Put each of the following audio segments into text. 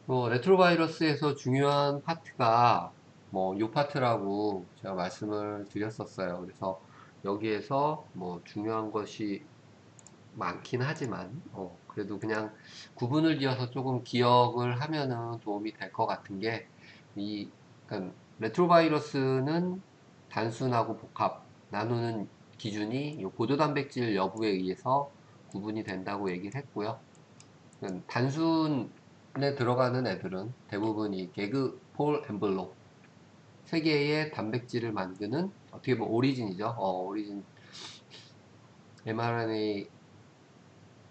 레트로바이러스에서 중요한 파트가 요 파트라고 제가 말씀을 드렸었어요. 그래서 여기에서 중요한 것이 많긴 하지만 그래도 그냥 구분을 지어서 조금 기억을 하면은 도움이 될 것 같은 게 그러니까 레트로바이러스는 단순하고 복합 나누는 기준이 이 보조단백질 여부에 의해서 구분이 된다고 얘기를 했고요. 단순에 들어가는 애들은 대부분 이 개그 폴 엠블록 세 개의 단백질을 만드는 어떻게 보면 오리진이죠. 오리진 mRNA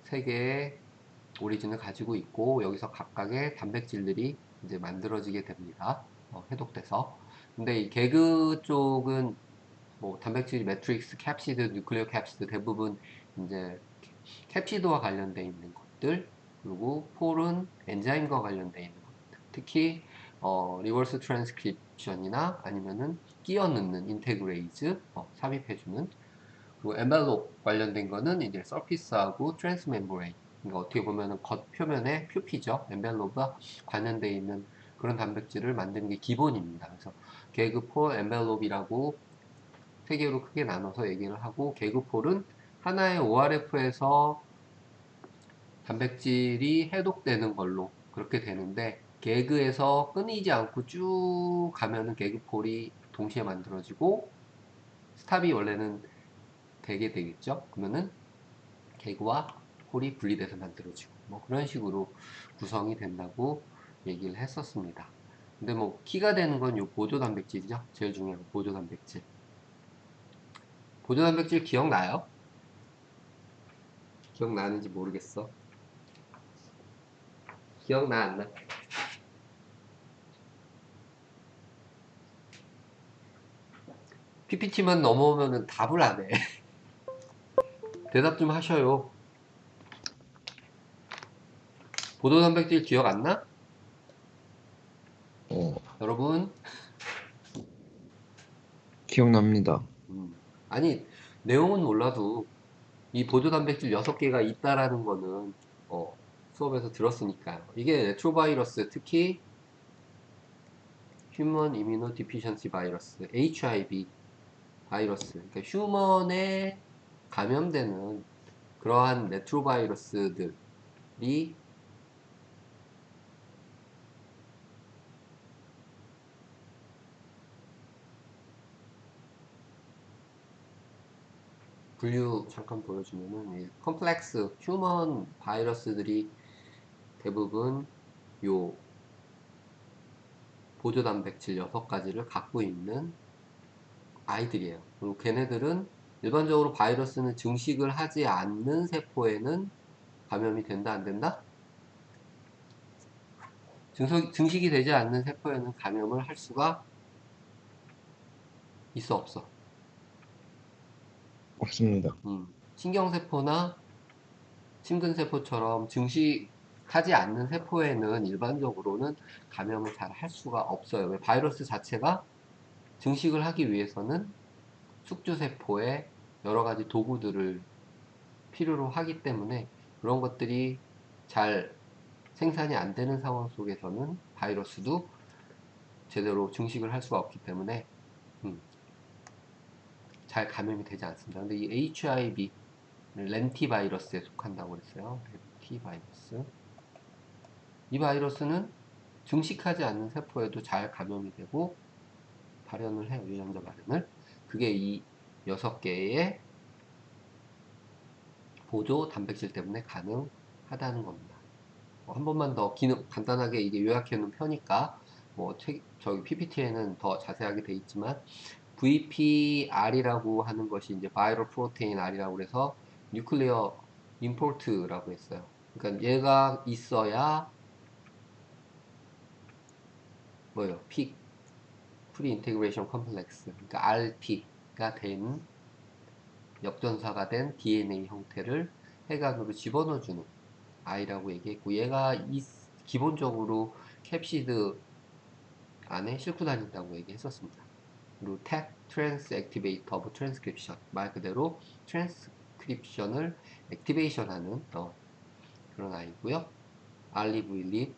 세 개의 오리진을 가지고 있고 여기서 각각의 단백질들이 이제 만들어지게 됩니다. 해독돼서. 근데 이 개그 쪽은 단백질 매트릭스, 캡시드, 뉴클레오 캡시드 대부분 이제 캡시드와 관련되어 있는 것들, 그리고 폴은 엔자임과 관련되어 있는 것들, 특히 리버스 트랜스크립션이나 아니면은 끼워 넣는 인테그레이즈, 삽입해주는, 그리고 엔벨롭 관련된 거는 이제 서피스하고 트랜스 멤브레인, 그러니까 어떻게 보면은 겉표면에 표피죠. 엔벨롭과 관련되어 있는 그런 단백질을 만드는 게 기본입니다. 그래서 개그 폴 엔벨롭이라고 세 개로 크게 나눠서 얘기를 하고, 개그폴은 하나의 ORF에서 단백질이 해독되는 걸로 그렇게 되는데, 개그에서 끊이지 않고 쭉 가면은 개그폴이 동시에 만들어지고 스탑이 원래는 되게 되겠죠. 그러면은 개그와 폴이 분리돼서 만들어지고 그런 식으로 구성이 된다고 얘기를 했었습니다. 근데 키가 되는 건 요 보조 단백질이죠. 제일 중요한 거 보조 단백질. 보조 단백질 기억나요? 기억나는지 모르겠어. 기억나, 안 나? PPT만 넘어오면은 답을 안 해. 대답 좀 하셔요. 보도 단백질 기억 안 나? 어, 여러분? 기억납니다. 음. 아니, 내용은 몰라도 이 보조 단백질 6개가 있다라는 거는 수업에서 들었으니까요. 이게 레트로바이러스, 특히 휴먼 이뮤노 디피션시 바이러스, HIV 바이러스, 그러니까 휴먼에 감염되는 그러한 레트로바이러스들이 분류 잠깐 보여주면은 이 컴플렉스 휴먼 바이러스들이 대부분 요 보조 단백질 6가지를 갖고 있는 아이들이에요. 그리고 걔네들은 일반적으로 바이러스는 증식을 하지 않는 세포에는 감염이 된다, 안 된다? 증식이 되지 않는 세포에는 감염을 할 수가 있어, 없어? 없습니다. 신경세포나 심근세포처럼 증식하지 않는 세포에는 일반적으로는 감염을 잘 할 수가 없어요. 왜? 바이러스 자체가 증식을 하기 위해서는 숙주세포에 여러 가지 도구들을 필요로 하기 때문에 그런 것들이 잘 생산이 안 되는 상황 속에서는 바이러스도 제대로 증식을 할 수가 없기 때문에 음, 잘 감염이 되지 않습니다. 근데 이 HIV, 렌티 바이러스에 속한다고 그랬어요. 렌티 바이러스. 이 바이러스는 증식하지 않는 세포에도 잘 감염이 되고 발현을 해요. 유전자 발현을. 그게 이 6개의 보조 단백질 때문에 가능하다는 겁니다. 한 번만 더 간단하게 이게 요약해 놓은 표니까 저기 PPT에는 더 자세하게 돼 있지만 VPR이라고 하는 것이 이제 바이럴 프로테인 R이라고 그래서 뉴클리어 임포트라고 했어요. 그러니까 얘가 있어야 뭐예요? 프리 인테그레이션 컴플렉스. 그러니까 RP가 된 역전사가 된 DNA 형태를 핵안으로 집어넣어주는 I라고 얘기했고 얘가 기본적으로 캡시드 안에 싣고 다닌다고 얘기했었습니다. 그리고 텍 트랜스 액티베이터 오브 트랜스크립션 말 그대로 트랜스크립션을 액티베이션하는 그런 아이고요. 알리브일립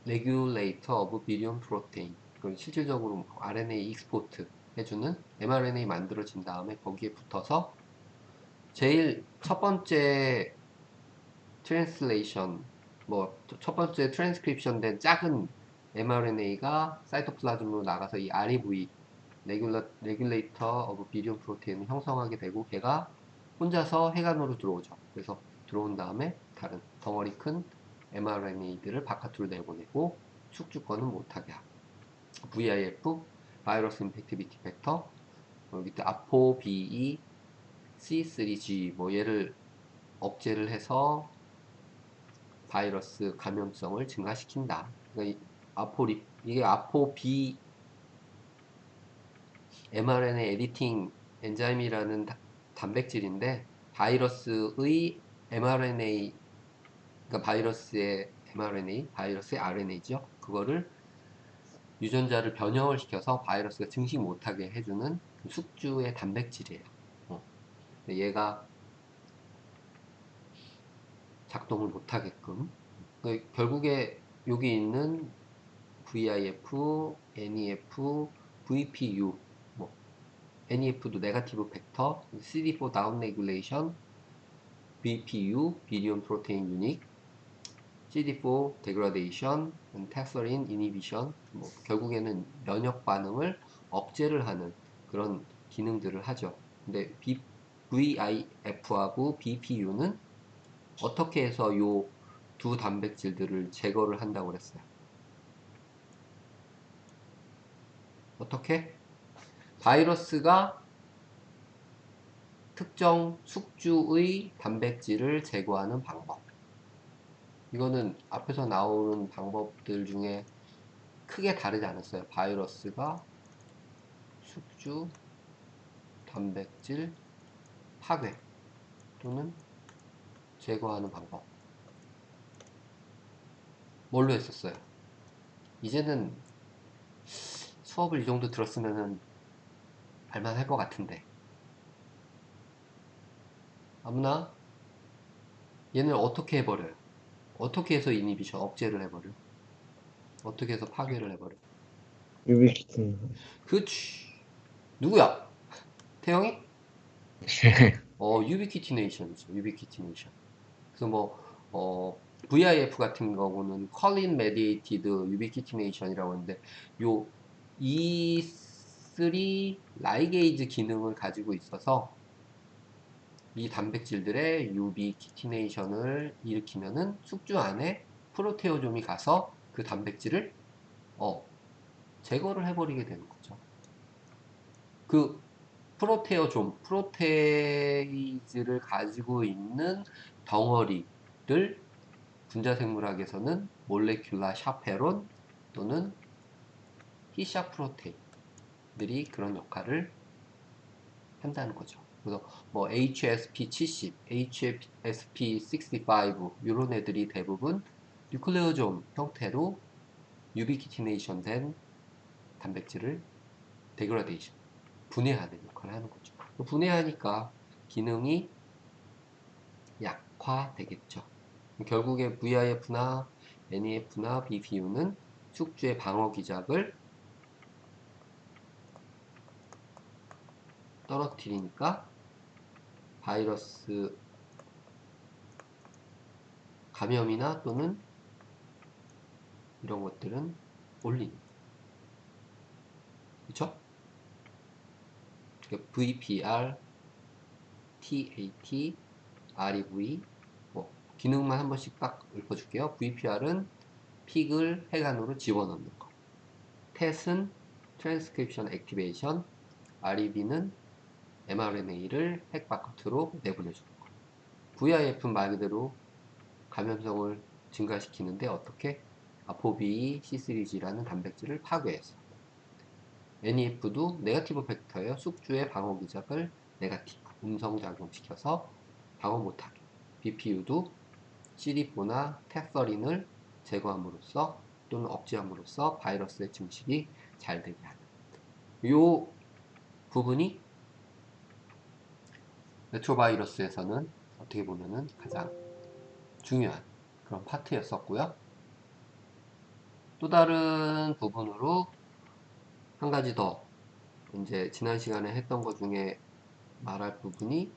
regulator of virion protein. 그 실질적으로 RNA 익스포트 해주는 mRNA 만들어진 다음에 거기에 붙어서 제일 첫 번째 트랜슬레이션, 뭐 첫 번째 트랜스크립션 된 작은 mRNA가 사이토플라즘으로 나가서 이 REV, 레귤레이터 오브 비리온 프로테인을 형성하게 되고 걔가 혼자서 해간으로 들어오죠. 그래서 들어온 다음에 다른 덩어리 큰 mRNA들을 바깥으로 내보내고 숙주권은 못하게 하고 VIF, 바이러스 인펙티비티 팩터, 여기 또 ApoBE, C3G 뭐 얘를 억제를 해서 바이러스 감염성을 증가시킨다. 그러니까 이게 아포비 mRNA 에디팅 엔자임이라는 단백질인데 바이러스의 mRNA, 그러니까 바이러스의 mRNA, 바이러스의 RNA죠. 그거를 유전자를 변형을 시켜서 바이러스가 증식 못하게 해주는 숙주의 단백질이에요. 근데 얘가 작동을 못하게끔 결국에 여기 있는 VIF, NEF, VPU, 뭐 NEF도 네거티브 팩터, CD4 다운 레귤레이션, VPU, 비디온 프로테인 유닉, CD4 데그라데이션, 텍서린 이니비션, 뭐 결국에는 면역 반응을 억제를 하는 그런 기능들을 하죠. 근데 VIF하고 BPU는 어떻게 해서 요 두 단백질들을 제거를 한다고 그랬어요? 어떻게? 바이러스가 특정 숙주의 단백질을 제거하는 방법. 이거는 앞에서 나오는 방법들 중에 크게 다르지 않았어요. 바이러스가 숙주 단백질 파괴 또는 제거하는 방법. 뭘로 했었어요? 이제는 수업을 이 정도 들었으면 알만할 것 같은데. 아무나 얘는 어떻게 해버려요? 어떻게 해서 이니비션 억제를 해버려? 어떻게 해서 파괴를 해버려? 유비키틴. 그치. 누구야? 태영이? 유비키티네이션이죠. 유비키티네이션. 그래서 뭐, VIF 같은 경우는 컬린 메디에이티드 유비키티네이션이라고 하는데, 요 E3 라이게이즈 기능을 가지고 있어서 이 단백질들의 유비키티네이션을 일으키면은 숙주 안에 프로테오좀이 가서 그 단백질을 어, 제거를 해버리게 되는 거죠. 그 프로테어좀, 프로테이즈를 가지고 있는 덩어리를 분자생물학에서는 몰레큘라 샤페론 또는 히샤 프로테인들이 그런 역할을 한다는 거죠. 그래서 뭐 HSP70, HSP65 이런 애들이 대부분 뉴클레오좀 형태로 유비키티네이션 된 단백질을 데그라데이션, 분해하는 역할을 하는 거죠. 분해하니까 기능이 약화되겠죠. 결국에 VIF나 NEF나 BPU는 숙주의 방어 기작을 떨어뜨리니까 바이러스 감염이나 또는 이런 것들은 올리는. 그쵸? VPR, TAT, REV, 뭐, 기능만 한 번씩 딱 읊어줄게요. VPR은 픽을 해간으로 집어넣는 거. 텟은 트랜스크립션 액티베이션, REV는 mRNA를 핵 바깥으로 내보내주는 거. VIF는 말 그대로 감염성을 증가시키는데 어떻게? 아포비 C3G라는 단백질을 파괴해서. NEF도 네거티브 팩터예요. 숙주의 방어 기작을 네거티브, 음성작용시켜서 방어 못하게. BPU도 CD4나 텍서린을 제거함으로써 또는 억제함으로써 바이러스의 증식이 잘 되게 하는. 이 부분이 레트로바이러스에서는 어떻게 보면은 가장 중요한 그런 파트였었고요. 또 다른 부분으로 한 가지 더 이제 지난 시간에 했던 것 중에 말할 부분이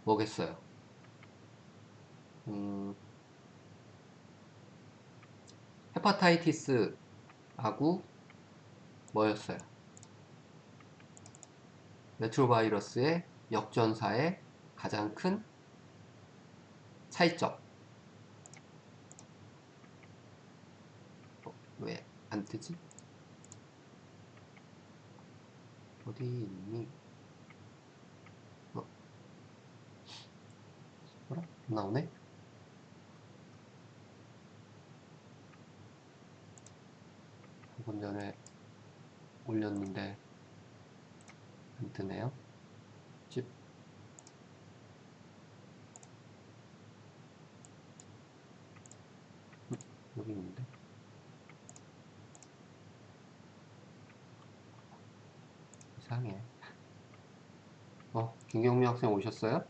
뭐겠어요? 음, 헤파타이티스하고 뭐였어요? 레트로바이러스의 역전사의 가장 큰 차이점. 왜 안 뜨지? 어디 있니? 어, 뭐라? 안 나오네? 방금 전에 올렸는데 안 뜨네요. 집, 여기 있는데. 이상해. 김경미 학생 오셨어요?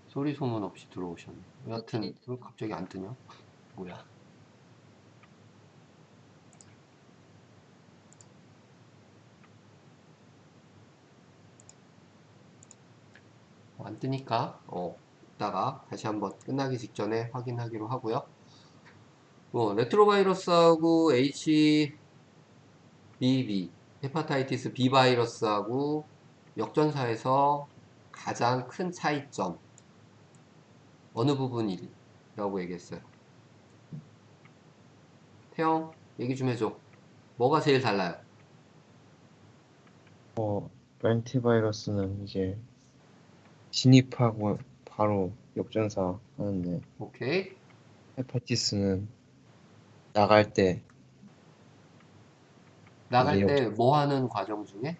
소리 소문 없이 들어오셨네. 여하튼, 왜 갑자기 안 뜨냐? 뭐야? 안 뜨니까, 이따가 다시 한번 끝나기 직전에 확인하기로 하고요. 레트로바이러스하고 HBV, 헤파타이티스 B 바이러스하고 역전사에서 가장 큰 차이점, 어느 부분이라고 얘기했어요? 태영, 얘기 좀 해줘. 뭐가 제일 달라요? 렌티바이러스는 이제 진입하고 바로 역전사 하는데 오케이. 헤파티스는 나갈 때 이제 나갈 역 때 뭐 하는 과정 중에?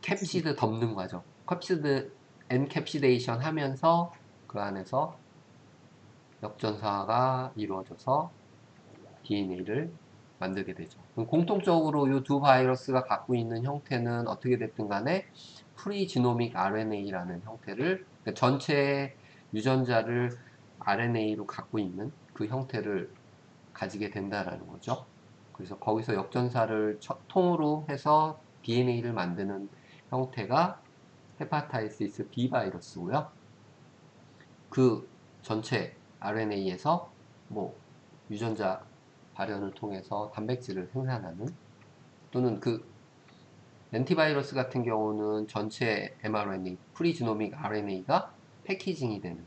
캡시드 덮는 과정. 캡시드 엔캡시데이션 하면서 그 안에서 역전사가 이루어져서 DNA를 만들게 되죠. 그럼 공통적으로 이 두 바이러스가 갖고 있는 형태는 어떻게 됐든 간에 프리지노믹 RNA라는 형태를, 그러니까 전체 유전자를 RNA로 갖고 있는 그 형태를 가지게 된다라는 거죠. 그래서 거기서 역전사를 통으로 해서 DNA를 만드는 형태가 헤파타이티스 B 바이러스고요. 그 전체 RNA에서 뭐 유전자 발현을 통해서 단백질을 생산하는, 또는 그 렌티바이러스 같은 경우는 전체 mRNA, 프리지노믹 RNA가 패키징이 되는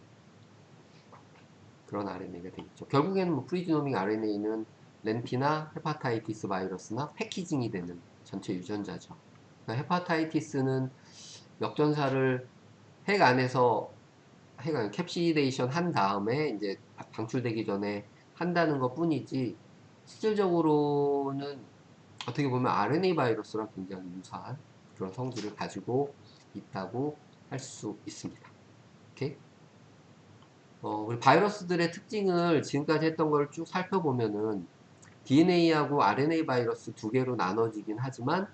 그런 RNA가 되겠죠. 결국에는 뭐 프리지노믹 RNA는 렌티나 헤파타이티스 바이러스나 패키징이 되는 전체 유전자죠. 그러니까 헤파타이티스는 역전사를 핵 안에서 핵 안에 캡시데이션 한 다음에 이제 방출되기 전에 한다는 것 뿐이지, 실질적으로는 어떻게 보면 RNA 바이러스랑 굉장히 유사한 그런 성질을 가지고 있다고 할 수 있습니다. 오케이? 그리고 바이러스들의 특징을 지금까지 했던 걸 쭉 살펴보면은 DNA하고 RNA 바이러스 두 개로 나눠지긴 하지만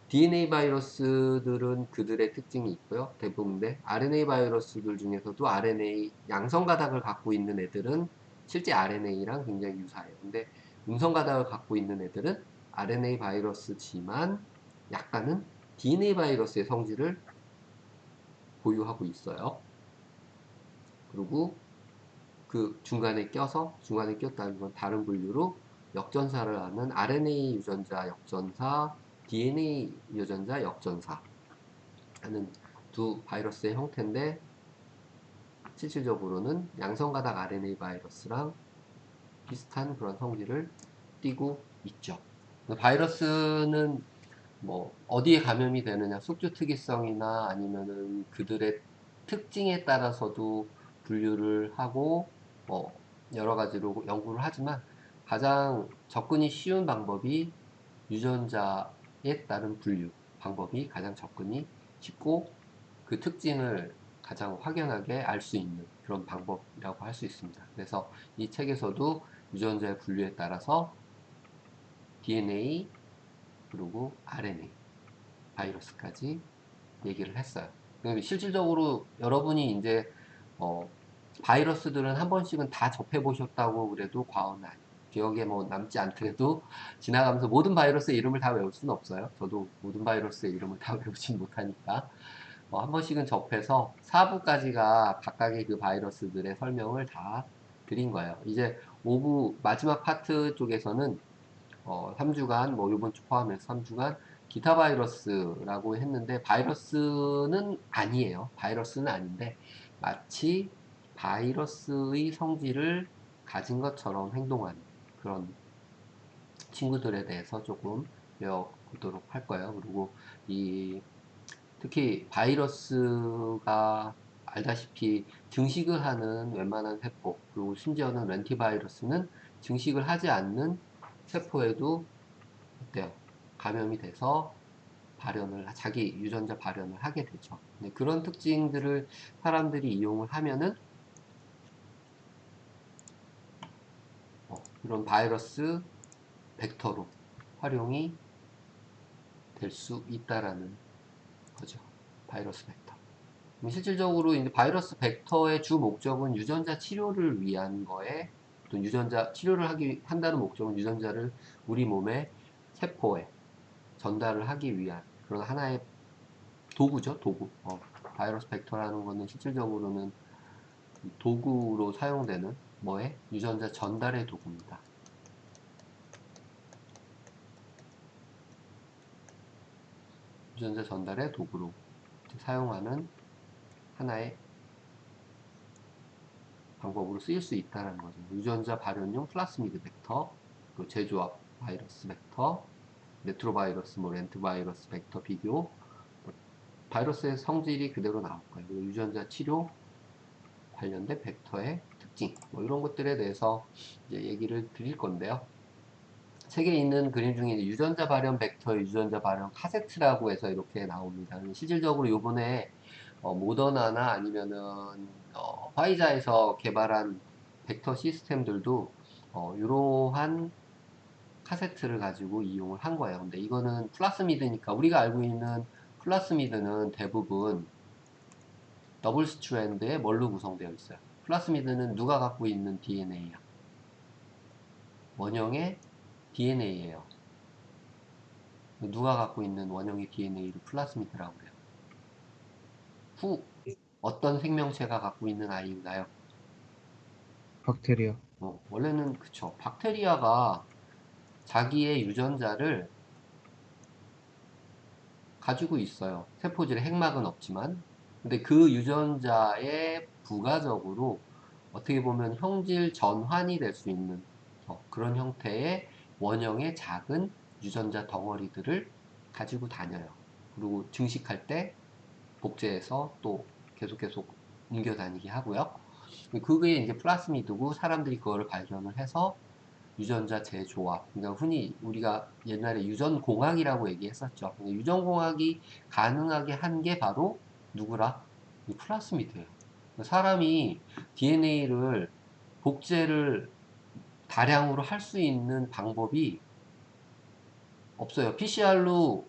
DNA 바이러스들은 그들의 특징이 있고요. 대부분의 RNA 바이러스들 중에서도 RNA 양성 가닥을 갖고 있는 애들은 실제 RNA랑 굉장히 유사해요. 근데 음성 가닥을 갖고 있는 애들은 RNA 바이러스지만 약간은 DNA 바이러스의 성질을 보유하고 있어요. 그리고 그 중간에 꼈다는 건 다른 분류로 역전사를 하는 RNA 유전자 역전사, DNA 유전자 역전사 하는 두 바이러스의 형태인데, 실질적으로는 양성가닥 RNA 바이러스랑 비슷한 그런 성질을 띠고 있죠. 바이러스는 뭐 어디에 감염이 되느냐, 숙주 특이성이나 아니면은 그들의 특징에 따라서도 분류를 하고 뭐 여러 가지로 연구를 하지만, 가장 접근이 쉬운 방법이 유전자에 따른 분류 방법이 가장 접근이 쉽고 그 특징을 가장 확연하게 알 수 있는 그런 방법이라고 할 수 있습니다. 그래서 이 책에서도 유전자의 분류에 따라서 DNA 그리고 RNA 바이러스까지 얘기를 했어요. 실질적으로 여러분이 이제 바이러스들은 한 번씩은 다 접해 보셨다고 그래도 과언은 아니에요. 기억에 뭐 남지 않더라도 지나가면서 모든 바이러스의 이름을 다 외울 수는 없어요. 저도 모든 바이러스의 이름을 다 외우진 못하니까 한 번씩은 접해서 4부까지가 각각의 그 바이러스들의 설명을 다 드린 거예요. 이제 5부 마지막 파트 쪽에서는 3주간, 뭐, 요번 주 포함해서 3주간, 기타 바이러스라고 했는데, 바이러스는 아니에요. 바이러스는 아닌데, 마치 바이러스의 성질을 가진 것처럼 행동하는 그런 친구들에 대해서 조금 배워보도록 할 거예요. 그리고 이, 특히 바이러스가 알다시피 증식을 하는 웬만한 세포, 그리고 심지어는 렌티바이러스는 증식을 하지 않는 세포에도 어때요? 감염이 돼서 자기 유전자 발현을 하게 되죠. 네, 그런 특징들을 사람들이 이용을 하면은 이런 바이러스 벡터로 활용이 될 수 있다라는 거죠. 바이러스 벡터. 실질적으로 이제 바이러스 벡터의 주 목적은 유전자 치료를 위한 거에 또 유전자 치료를 한다는 목적은 유전자를 우리 몸의 세포에 전달을 하기 위한 그런 하나의 도구죠, 도구. 바이러스 벡터라는 거는 실질적으로는 도구로 사용되는 뭐에? 유전자 전달의 도구입니다. 유전자 전달의 도구로 사용하는 하나의 방법으로 쓰일 수 있다는 거죠. 유전자 발현용 플라스미드 벡터, 그 제조합 바이러스 벡터, 레트로바이러스, 뭐 렌트바이러스 벡터 비교, 바이러스의 성질이 그대로 나올 거예요. 그리고 유전자 치료 관련된 벡터의 특징, 뭐 이런 것들에 대해서 이제 얘기를 드릴 건데요. 책에 있는 그림 중에 유전자 발현 벡터의 유전자 발현 카세트라고 해서 이렇게 나옵니다. 실질적으로 요번에 모더나나 아니면은 화이자에서 개발한 벡터 시스템들도 이러한 카세트를 가지고 이용을 한 거예요. 근데 이거는 플라스미드니까 우리가 알고 있는 플라스미드는 대부분 더블 스트랜드의 뭘로 구성되어 있어요? 플라스미드는 누가 갖고 있는 DNA야? 원형의 DNA예요. 누가 갖고 있는 원형의 DNA를 플라스미드라고 그래요. 후, 어떤 생명체가 갖고 있는 아이인가요? 박테리아. 원래는 그쵸. 박테리아가 자기의 유전자를 가지고 있어요. 세포질에 핵막은 없지만. 근데 그 유전자에 부가적으로 어떻게 보면 형질 전환이 될 수 있는 그런 형태의 원형의 작은 유전자 덩어리들을 가지고 다녀요. 그리고 증식할 때 복제해서 또 계속 옮겨 다니게 하고요. 그게 이제 플라스미드고 사람들이 그거를 발견을 해서 유전자 재조합. 그러니까 흔히 우리가 옛날에 유전공학이라고 얘기했었죠. 유전공학이 가능하게 한 게 바로 누구라? 이 플라스미드예요. 사람이 DNA를 복제를 다량으로 할 수 있는 방법이 없어요. PCR로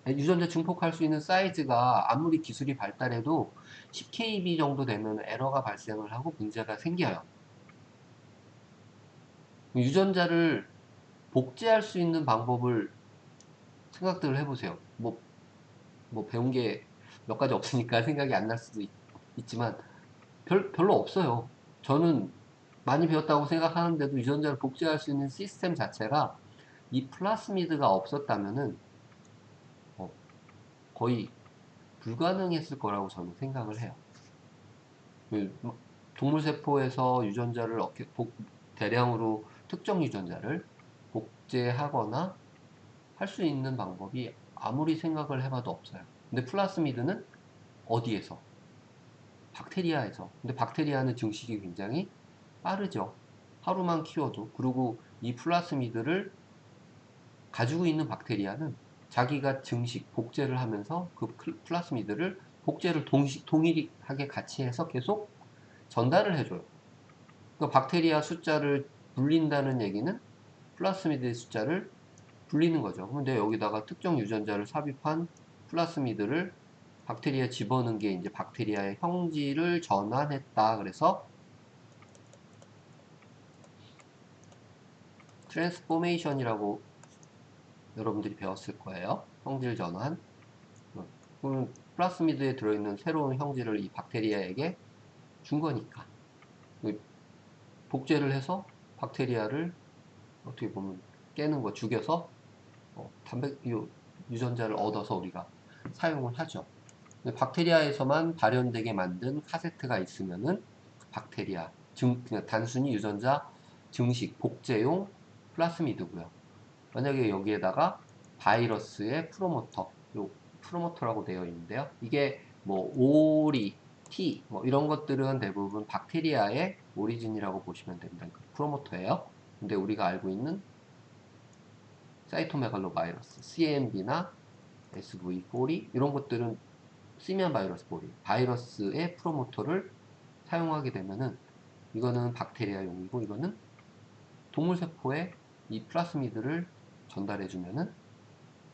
유전자 증폭할 수 있는 사이즈가 아무리 기술이 발달해도 10kb 정도 되면 에러가 발생을 하고 문제가 생겨요. 유전자를 복제할 수 있는 방법을 생각들을 해보세요. 뭐 배운 게 몇 가지 없으니까 생각이 안 날 수도 지만 별로 없어요. 저는 많이 배웠다고 생각하는데도 유전자를 복제할 수 있는 시스템 자체가 이 플라스미드가 없었다면은 어, 거의 불가능했을 거라고 저는 생각을 해요. 동물세포에서 유전자를 대량으로 특정 유전자를 복제하거나 할 수 있는 방법이 아무리 생각을 해봐도 없어요. 근데 플라스미드는 어디에서? 박테리아에서. 근데 박테리아는 증식이 굉장히 빠르죠. 하루만 키워도. 그리고 이 플라스미드를 가지고 있는 박테리아는 자기가 복제를 하면서 그 플라스미드를 복제를 동일하게 같이 해서 계속 전달을 해줘요. 그러니까 박테리아 숫자를 불린다는 얘기는 플라스미드의 숫자를 불리는 거죠. 근데 여기다가 특정 유전자를 삽입한 플라스미드를 박테리아에 집어넣은 게 이제 박테리아의 형질을 전환했다. 그래서 트랜스포메이션이라고 여러분들이 배웠을 거예요. 형질 전환. 그럼 플라스미드에 들어있는 새로운 형질을 이 박테리아에게 준 거니까. 복제를 해서 박테리아를 어떻게 보면 깨는 거, 죽여서 유전자를 얻어서 우리가 사용을 하죠. 근데 박테리아에서만 발현되게 만든 카세트가 있으면은 박테리아, 그냥 단순히 유전자 증식, 복제용 플라스미드고요. 만약에 여기에다가 바이러스의 프로모터, 요 프로모터라고 되어 있는데요. 이게 뭐 오리, T 뭐 이런 것들은 대부분 박테리아의 오리진이라고 보시면 됩니다. 그 프로모터예요. 근데 우리가 알고 있는 사이토메갈로바이러스, CMV나 SV4리 이런 것들은 시미안 바이러스 보리, 바이러스의 프로모터를 사용하게 되면은 이거는 박테리아용이고 이거는 동물세포에 이 플라스미드를 전달해주면은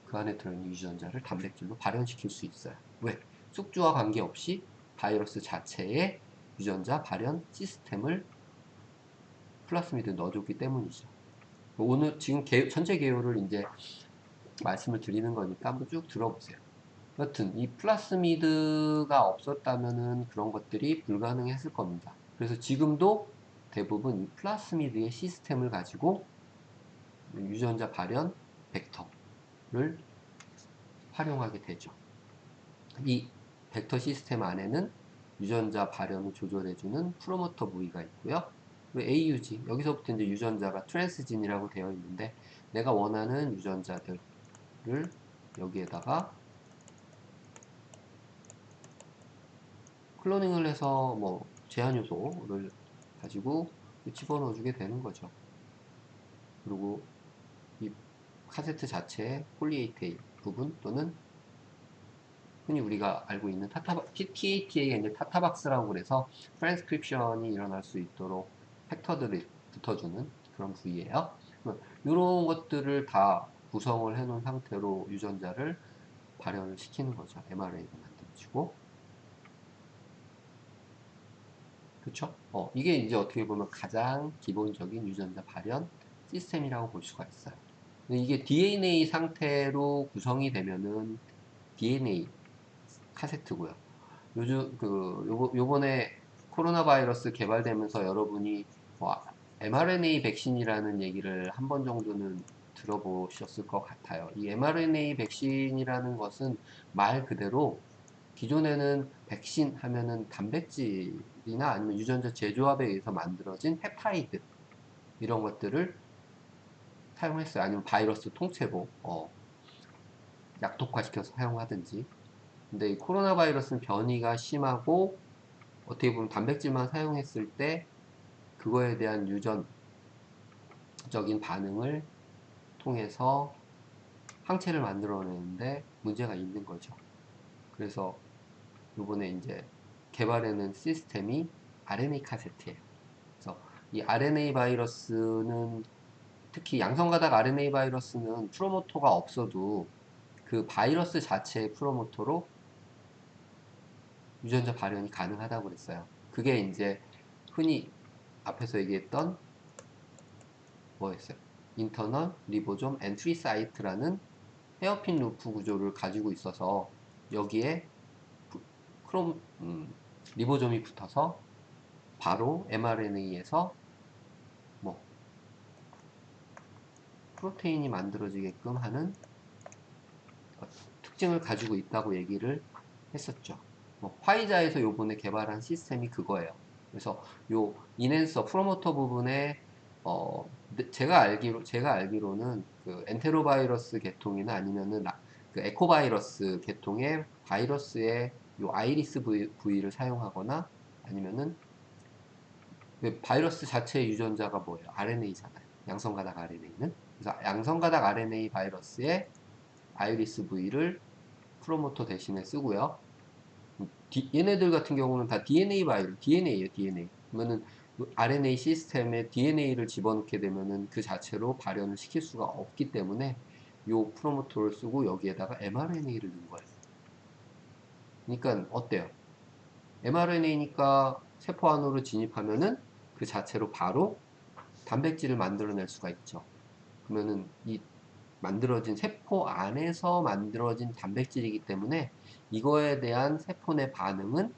그 안에 들어있는 유전자를 단백질로 발현시킬 수 있어요. 왜? 숙주와 관계없이 바이러스 자체의 유전자 발현 시스템을 플라스미드에 넣어줬기 때문이죠. 오늘 지금 전체 개요를 이제 말씀을 드리는 거니까 한번 쭉 들어보세요. 여튼 이 플라스미드가 없었다면은 그런 것들이 불가능했을 겁니다. 그래서 지금도 대부분 이 플라스미드의 시스템을 가지고 유전자 발현 벡터를 활용하게 되죠. 이 벡터 시스템 안에는 유전자 발현을 조절해주는 프로모터 부위가 있고요. 그리고 AUG, 여기서부터 이제 유전자가 트랜스진이라고 되어 있는데 내가 원하는 유전자들을 여기에다가 클로닝을 해서 뭐 제한 요소를 가지고 집어넣어 주게 되는 거죠. 그리고 이 카세트 자체의 폴리에이테일 부분 또는 흔히 우리가 알고 있는 TATA가 이제 타타박스라고 그래서 트랜스크립션이 일어날 수 있도록 팩터들을 붙어주는 그런 부위예요. 이런 것들을 다 구성을 해놓은 상태로 유전자를 발현을 시키는 거죠. mRNA가 만들어지고. 그쵸? 이게 이제 어떻게 보면 가장 기본적인 유전자 발현 시스템이라고 볼 수가 있어요. 근데 이게 DNA 상태로 구성이 되면은 DNA 카세트고요. 요번에 코로나 바이러스 개발되면서 여러분이 뭐 mRNA 백신이라는 얘기를 한 번 정도는 들어보셨을 것 같아요. 이 mRNA 백신이라는 것은 말 그대로 기존에는 백신 하면은 단백질이나 아니면 유전자 재조합에 의해서 만들어진 펩타이드 이런 것들을 사용했어요. 아니면 바이러스 통째로 약독화시켜서 사용하든지. 근데 이 코로나 바이러스는 변이가 심하고 어떻게 보면 단백질만 사용했을 때 그거에 대한 유전적인 반응을 통해서 항체를 만들어내는데 문제가 있는 거죠. 그래서 요번에 이제 개발해낸 시스템이 RNA 카세트예요. 그래서 이 RNA 바이러스는 특히 양성가닥 RNA 바이러스는 프로모터가 없어도 그 바이러스 자체의 프로모터로 유전자 발현이 가능하다고 그랬어요. 그게 이제 흔히 앞에서 얘기했던 뭐였어요? 인터널 리보좀 엔트리 사이트라는 헤어핀 루프 구조를 가지고 있어서 여기에 크롬 리보좀이 붙어서 바로 mRNA에서 뭐 프로테인이 만들어지게끔 하는 특징을 가지고 있다고 얘기를 했었죠. 화이자에서 요번에 개발한 시스템이 그거예요. 그래서 요 인핸서 프로모터 부분에 제가 알기로는 그 엔테로바이러스 계통이나 아니면은 그 에코바이러스 계통의 바이러스의 요 아이리스 부위를 사용하거나 아니면은 그 바이러스 자체의 유전자가 뭐예요? RNA잖아요. 양성가닥 RNA는. 그래서 양성가닥 RNA 바이러스의 아이리스 부위를 프로모터 대신에 쓰고요. 얘네들 같은 경우는 다 DNA DNA예요, DNA. 그러면은 RNA 시스템에 DNA를 집어넣게 되면은 그 자체로 발현을 시킬 수가 없기 때문에 요 프로모터를 쓰고 여기에다가 mRNA를 넣은 거예요. 그러니까 어때요? mRNA니까 세포 안으로 진입하면은 그 자체로 바로 단백질을 만들어낼 수가 있죠. 그러면은 이 만들어진 세포 안에서 만들어진 단백질이기 때문에 이거에 대한 세포 내 반응은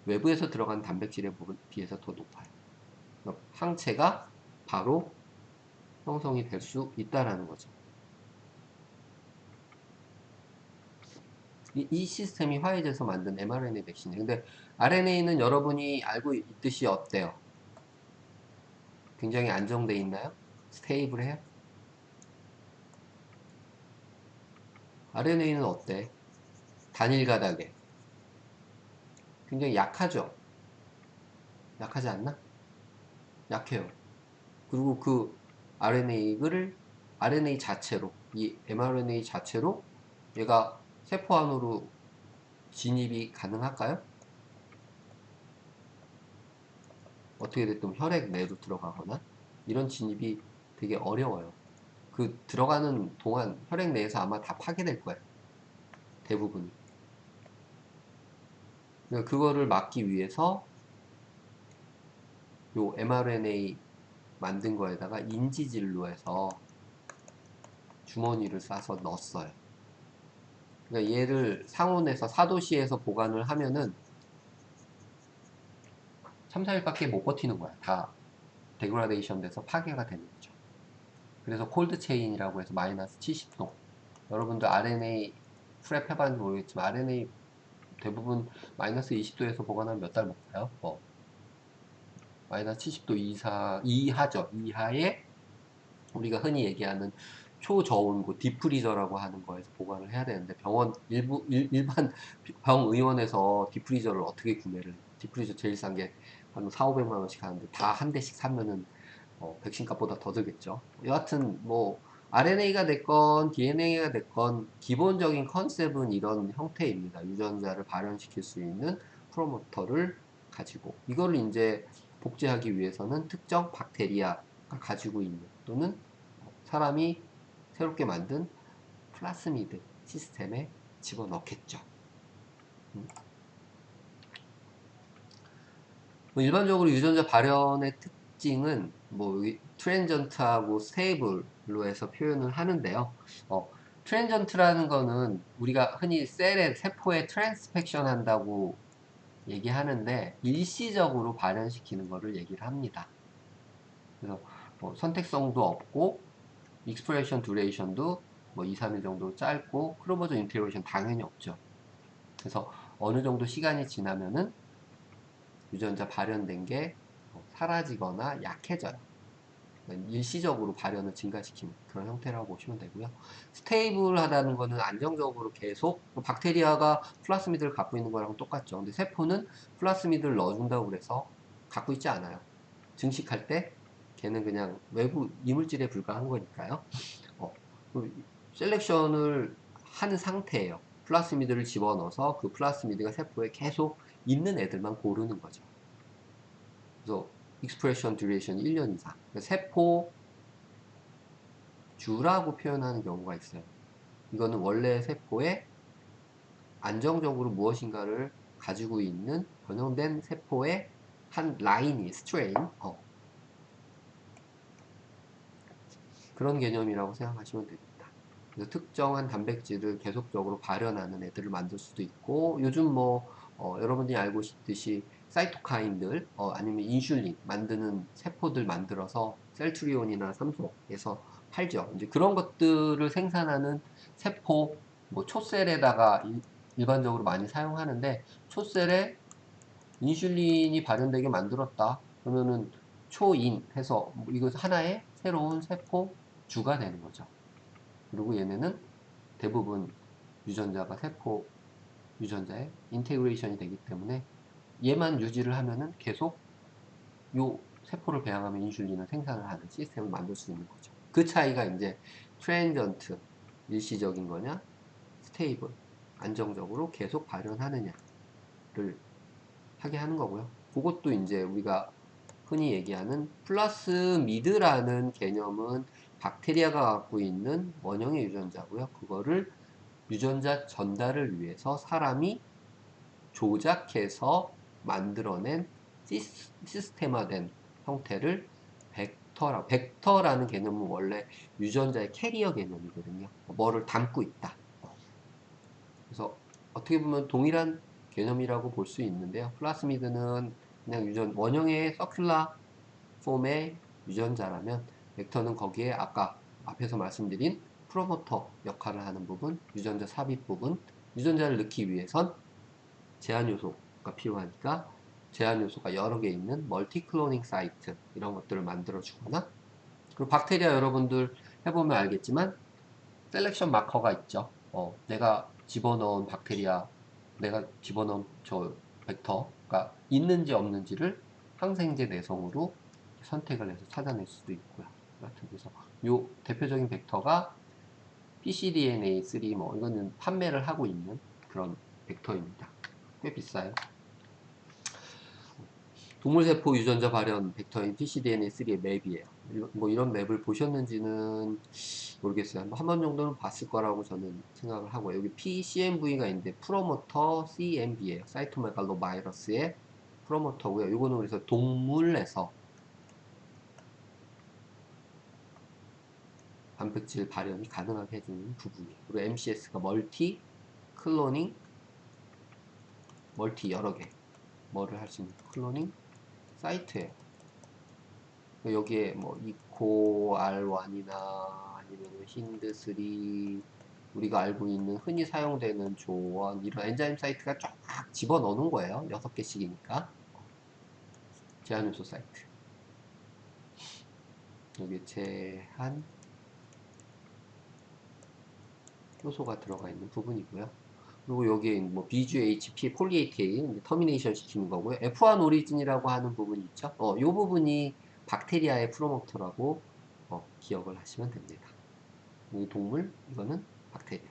외부에서 들어간 단백질에 비해서 더 높아요. 그러니까 항체가 바로 형성이 될 수 있다라는 거죠. 이 시스템이 화해져서 만든 mRNA 백신이에요. 근데 RNA는 여러분이 알고 있듯이 어때요? 굉장히 안정돼 있나요? 스테이블해요? RNA는 어때? 단일 가닥에 굉장히 약하죠? 약하지 않나? 약해요. 그리고 그 RNA를 RNA 자체로 이 mRNA 자체로 얘가 세포 안으로 진입이 가능할까요? 어떻게 됐든 혈액 내로 들어가거나 이런 진입이 되게 어려워요. 그 들어가는 동안 혈액 내에서 아마 다 파괴될 거예요. 대부분이. 그러니까 그거를 막기 위해서 요 mRNA 만든 거에다가 인지질로 해서 주머니를 싸서 넣었어요. 그러니까 얘를 상온에서 4도씨에서 보관을 하면은 3, 4일밖에 못 버티는 거야. 다 데그라데이션 돼서 파괴가 되는 거죠. 그래서 콜드 체인이라고 해서 마이너스 70도. 여러분들 RNA 프랩 해봤는지 모르겠지만 RNA 대부분 마이너스 20도에서 보관하면 몇 달 못 가요. 마이너스 70도 이하죠. 이하에 우리가 흔히 얘기하는 초저온고 디프리저라고 하는 거에서 보관을 해야 되는데 병원 일반 병의원에서 디프리저를 어떻게 구매를 해요? 디프리저 제일 싼 게 한 4, 500만 원씩 하는데 다 한 대씩 사면은 백신 값보다 더 들겠죠. 여하튼 뭐 RNA가 됐건 DNA가 됐건 기본적인 컨셉은 이런 형태입니다. 유전자를 발현시킬 수 있는 프로모터를 가지고 이거를 이제 복제하기 위해서는 특정 박테리아가 가지고 있는 또는 사람이 새롭게 만든 플라스미드 시스템에 집어넣겠죠. 음. 뭐 일반적으로 유전자 발현의 특징은 뭐 트랜전트하고 스테이블로 해서 표현을 하는데요. 트랜전트라는 거는 우리가 흔히 셀의 세포에 트랜스펙션 한다고 얘기하는데 일시적으로 발현시키는 거를 얘기를 합니다. 그래서 선택성도 없고 익스프레션 듀레이션도 뭐 2, 3일 정도 짧고 크로모조 인테그레이션 당연히 없죠. 그래서 어느 정도 시간이 지나면은 유전자 발현된 게 사라지거나 약해져요. 일시적으로 발현을 증가시키는 그런 형태라고 보시면 되고요. 스테이블하다는 거는 안정적으로 계속 박테리아가 플라스미드를 갖고 있는 거랑 똑같죠. 근데 세포는 플라스미드를 넣어준다고 그래서 갖고 있지 않아요. 증식할 때 걔는 그냥 외부 이물질에 불과한 거니까요. 어, 셀렉션을 한 상태예요. 플라스미드를 집어넣어서 그 플라스미드가 세포에 계속 있는 애들만 고르는 거죠. 그래서 익스프레션 듀레이션 1년 이상. 세포 주라고 표현하는 경우가 있어요. 이거는 원래 세포에 안정적으로 무엇인가를 가지고 있는 변형된 세포의 한 라인이 스트레인 그런 개념이라고 생각하시면 됩니다. 그래서 특정한 단백질을 계속적으로 발현하는 애들을 만들 수도 있고 요즘 뭐 여러분들이 알고 있듯이 사이토카인들 아니면 인슐린 만드는 세포들 만들어서 셀트리온이나 삼성에서 팔죠. 이제 그런 것들을 생산하는 세포 뭐 초셀에다가 일반적으로 많이 사용하는데 초셀에 인슐린이 발현되게 만들었다. 그러면은 초인 해서 뭐 이거 하나의 새로운 세포 주가 되는 거죠. 그리고 얘네는 대부분 유전자가 세포 유전자에 인테그레이션이 되기 때문에 얘만 유지를 하면은 계속 요 세포를 배양하면 인슐린을 생산을 하는 시스템을 만들 수 있는 거죠. 그 차이가 이제 트랜전트 일시적인 거냐 스테이블 안정적으로 계속 발현하느냐를 하게 하는 거고요. 그것도 이제 우리가 흔히 얘기하는 플러스 미드라는 개념은 박테리아가 갖고 있는 원형의 유전자고요. 그거를 유전자 전달을 위해서 사람이 조작해서 만들어낸 시스테마된 형태를 벡터라는 개념은 원래 유전자의 캐리어 개념이거든요. 뭐를 담고 있다. 그래서 어떻게 보면 동일한 개념이라고 볼 수 있는데요. 플라스미드는 그냥 원형의 서큘라 폼의 유전자라면 벡터는 거기에 아까 앞에서 말씀드린 프로모터 역할을 하는 부분, 유전자 삽입 부분, 유전자를 넣기 위해선 제한 요소가 필요하니까 제한 요소가 여러 개 있는 멀티 클로닝 사이트 이런 것들을 만들어 주거나, 그리고 박테리아 여러분들 해보면 알겠지만 셀렉션 마커가 있죠. 내가 집어넣은 박테리아, 내가 집어넣은 저 벡터가 있는지 없는지를 항생제 내성으로 선택을 해서 찾아낼 수도 있고요. 여하튼 그래서 요 대표적인 벡터가 PCDNA3, 뭐 이거는 판매를 하고 있는 그런 벡터입니다. 꽤 비싸요. 동물세포 유전자 발현 벡터인 PCDNA3의 맵이에요. 뭐 이런 맵을 보셨는지는 모르겠어요. 한 번 정도는 봤을 거라고 저는 생각을 하고, 여기 PCMV가 있는데 프로모터 CMV예요. 사이토메갈로바이러스의 프로모터고요. 이거는 그래서 동물에서 단백질 발현이 가능하게 해주는 부분이에요. 그리고 MCS가 멀티 클로닝, 멀티 여러 개 뭐를 할 수 있는 클로닝 사이트예요. 여기에 뭐 이코 R1이나 아니면 힌드3, 우리가 알고 있는 흔히 사용되는 조원 이런 엔자임 사이트가 쫙 집어넣는 거예요. 6개씩이니까. 제한 요소 사이트. 여기에 제한 요소가 들어가 있는 부분이고요. 그리고 여기에 뭐 BGHP 폴리에이테인 터미네이션 시키는 거고요. F1 오리진이라고 하는 부분이 있죠. 이 부분이 박테리아의 프로모터라고 기억을 하시면 됩니다. 이 동물, 이거는 박테리아.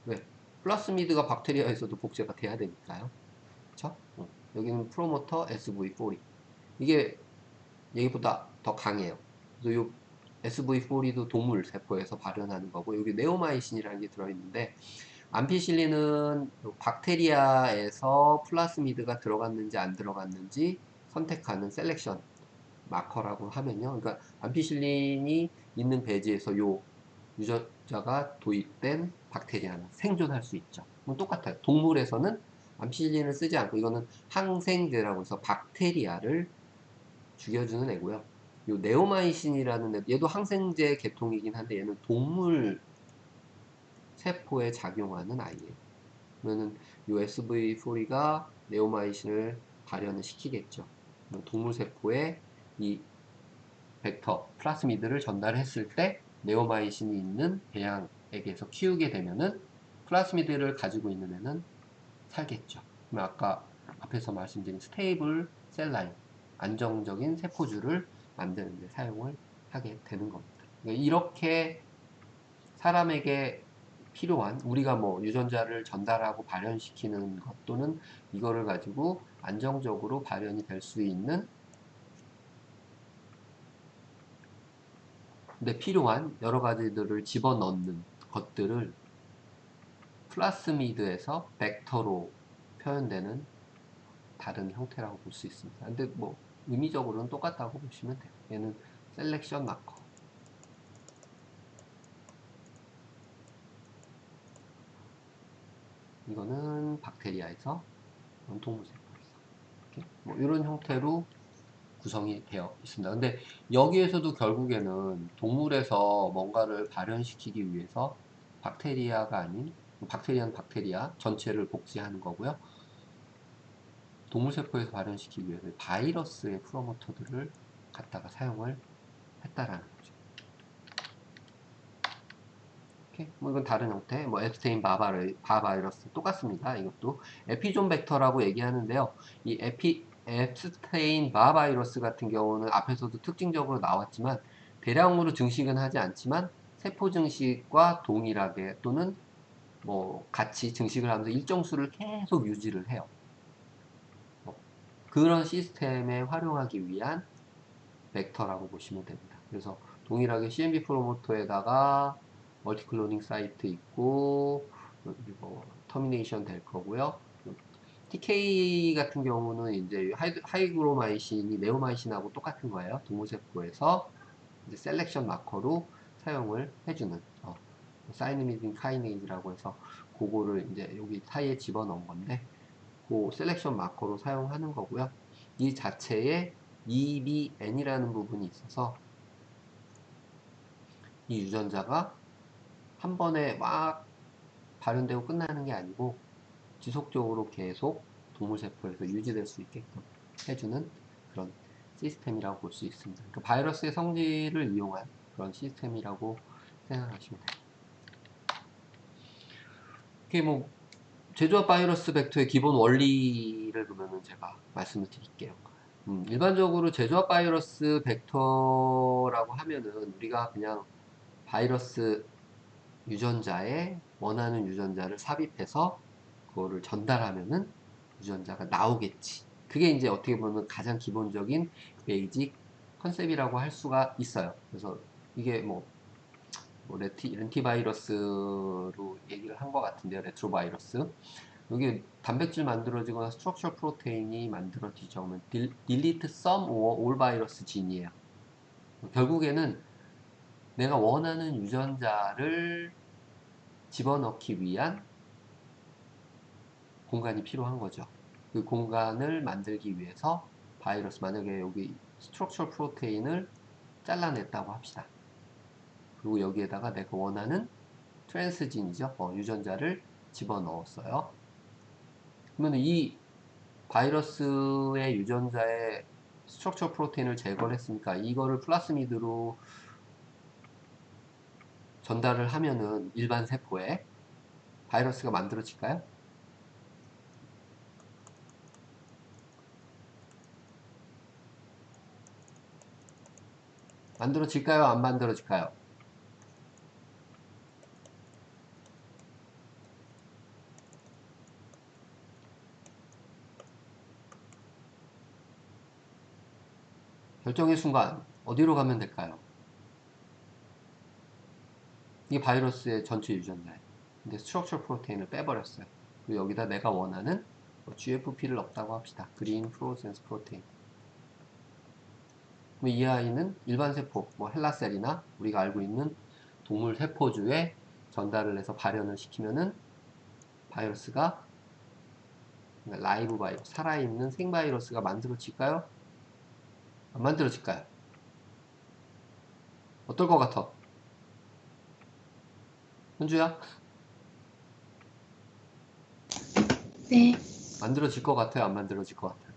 왜? 플라스미드가 박테리아에서도 복제가 돼야 되니까요. 그쵸? 여기는 프로모터 SV40. 이게 얘기보다 더 강해요. 그래서 요 SV40도 동물 세포에서 발현하는 거고, 여기 네오마이신이라는 게 들어있는데, 암피실린은 박테리아에서 플라스미드가 들어갔는지 안 들어갔는지 선택하는 셀렉션 마커라고 하면요. 그러니까 암피실린이 있는 배지에서 요 유전자가 도입된 박테리아는 생존할 수 있죠. 그럼 똑같아요. 동물에서는 암피실린을 쓰지 않고 이거는 항생제라고 해서 박테리아를 죽여주는 애고요. 요 네오마이신이라는 애, 얘도 항생제 계통이긴 한데 얘는 동물 세포에 작용하는 아이예요. 그러면은 요 SV4가 네오마이신을 발현을 시키겠죠. 동물 세포에 이 벡터 플라스미드를 전달했을 때 네오마이신이 있는 배양에게서 키우게 되면은 플라스미드를 가지고 있는 애는 살겠죠. 그럼 아까 앞에서 말씀드린 스테이블 셀라인, 안정적인 세포주를 만드는 데 사용을 하게 되는 겁니다. 그러니까 이렇게 사람에게 필요한, 우리가 뭐 유전자를 전달하고 발현시키는 것 또는 이거를 가지고 안정적으로 발현이 될 수 있는 데 필요한 여러 가지들을 집어넣는 것들을 플라스미드에서 벡터로 표현되는 다른 형태라고 볼 수 있습니다. 근데 뭐 의미적으로는 똑같다고 보시면 돼요. 얘는 셀렉션 마커, 이거는 박테리아에서, 이건 동물세포에서. 이렇게 뭐 이런 형태로 구성이 되어 있습니다. 근데 여기에서도 결국에는 동물에서 뭔가를 발현시키기 위해서 박테리아가 아닌, 박테리아는 박테리아 전체를 복제하는 거고요. 동물세포에서 발현시키기 위해서 바이러스의 프로모터들을 갖다가 사용을 했다라는 거죠. 이렇게 뭐 이건 다른 형태, 뭐 앱스테인 바바이러스 똑같습니다. 이것도 에피존 벡터라고 얘기하는데요. 이 앱스테인 바바이러스 같은 경우는 앞에서도 특징적으로 나왔지만 대량으로 증식은 하지 않지만 세포 증식과 동일하게 또는 뭐 같이 증식을 하면서 일정 수를 계속 유지를 해요. 그런 시스템에 활용하기 위한 벡터라고 보시면 됩니다. 그래서 동일하게 CMV 프로모터에다가 멀티클로닝 사이트 있고, 그리고 터미네이션 될 거고요. TK 같은 경우는 이제 하이그로마이신이 네오마이신하고 똑같은 거예요. 동물세포에서 이제 셀렉션 마커로 사용을 해주는 사이니미딘 카이네이즈라고 해서 그거를 이제 여기 사이에 집어넣은 건데 그 셀렉션 마커로 사용하는 거고요. 이 자체에 EBN이라는 부분이 있어서 이 유전자가 한 번에 막 발현되고 끝나는 게 아니고 지속적으로 계속 동물세포에서 유지될 수 있게끔 해주는 그런 시스템이라고 볼 수 있습니다. 그러니까 바이러스의 성질을 이용한 그런 시스템이라고 생각하시면 돼요. 이게 뭐 제조합 바이러스 벡터의 기본 원리를 그러면은 제가 말씀을 드릴게요. 일반적으로 제조합 바이러스 벡터라고 하면은 우리가 그냥 바이러스 유전자에 원하는 유전자를 삽입해서 그거를 전달하면은 유전자가 나오겠지. 그게 이제 어떻게 보면 가장 기본적인 베이직 컨셉이라고 할 수가 있어요. 그래서 이게 뭐 렌티바이러스로 얘기를 한 것 같은데요. 레트로바이러스. 여기 단백질 만들어지거나 스트럭처 프로테인이 만들어지죠. 그러면 delete some or all 바이러스 진이에요. 결국에는 내가 원하는 유전자를 집어넣기 위한 공간이 필요한 거죠. 그 공간을 만들기 위해서 바이러스, 만약에 여기 스트럭처 프로테인을 잘라냈다고 합시다. 그리고 여기에다가 내가 원하는 트랜스진이죠. 유전자를 집어넣었어요. 그러면 이 바이러스의 유전자의 스트럭처 프로테인을 제거를 했으니까 이거를 플라스미드로 전달을 하면은 일반 세포에 바이러스가 만들어질까요? 만들어질까요? 안 만들어질까요? 결정의 순간 어디로 가면 될까요? 이게 바이러스의 전체 유전자예요. 근데 스트럭처 프로테인을 빼버렸어요. 그리고 여기다 내가 원하는 GFP를 넣었다고 합시다. 그린 플로로센스 프로테인. 그럼 이 아이는 일반 세포, 뭐 헬라셀이나 우리가 알고 있는 동물 세포주에 전달을 해서 발현을 시키면은 바이러스가, 그러니까 라이브 바이러스, 살아있는 생바이러스가 만들어질까요? 안 만들어질까요? 어떨 것 같아? 현주야? 네, 만들어질 것 같아요? 안 만들어질 것 같아요?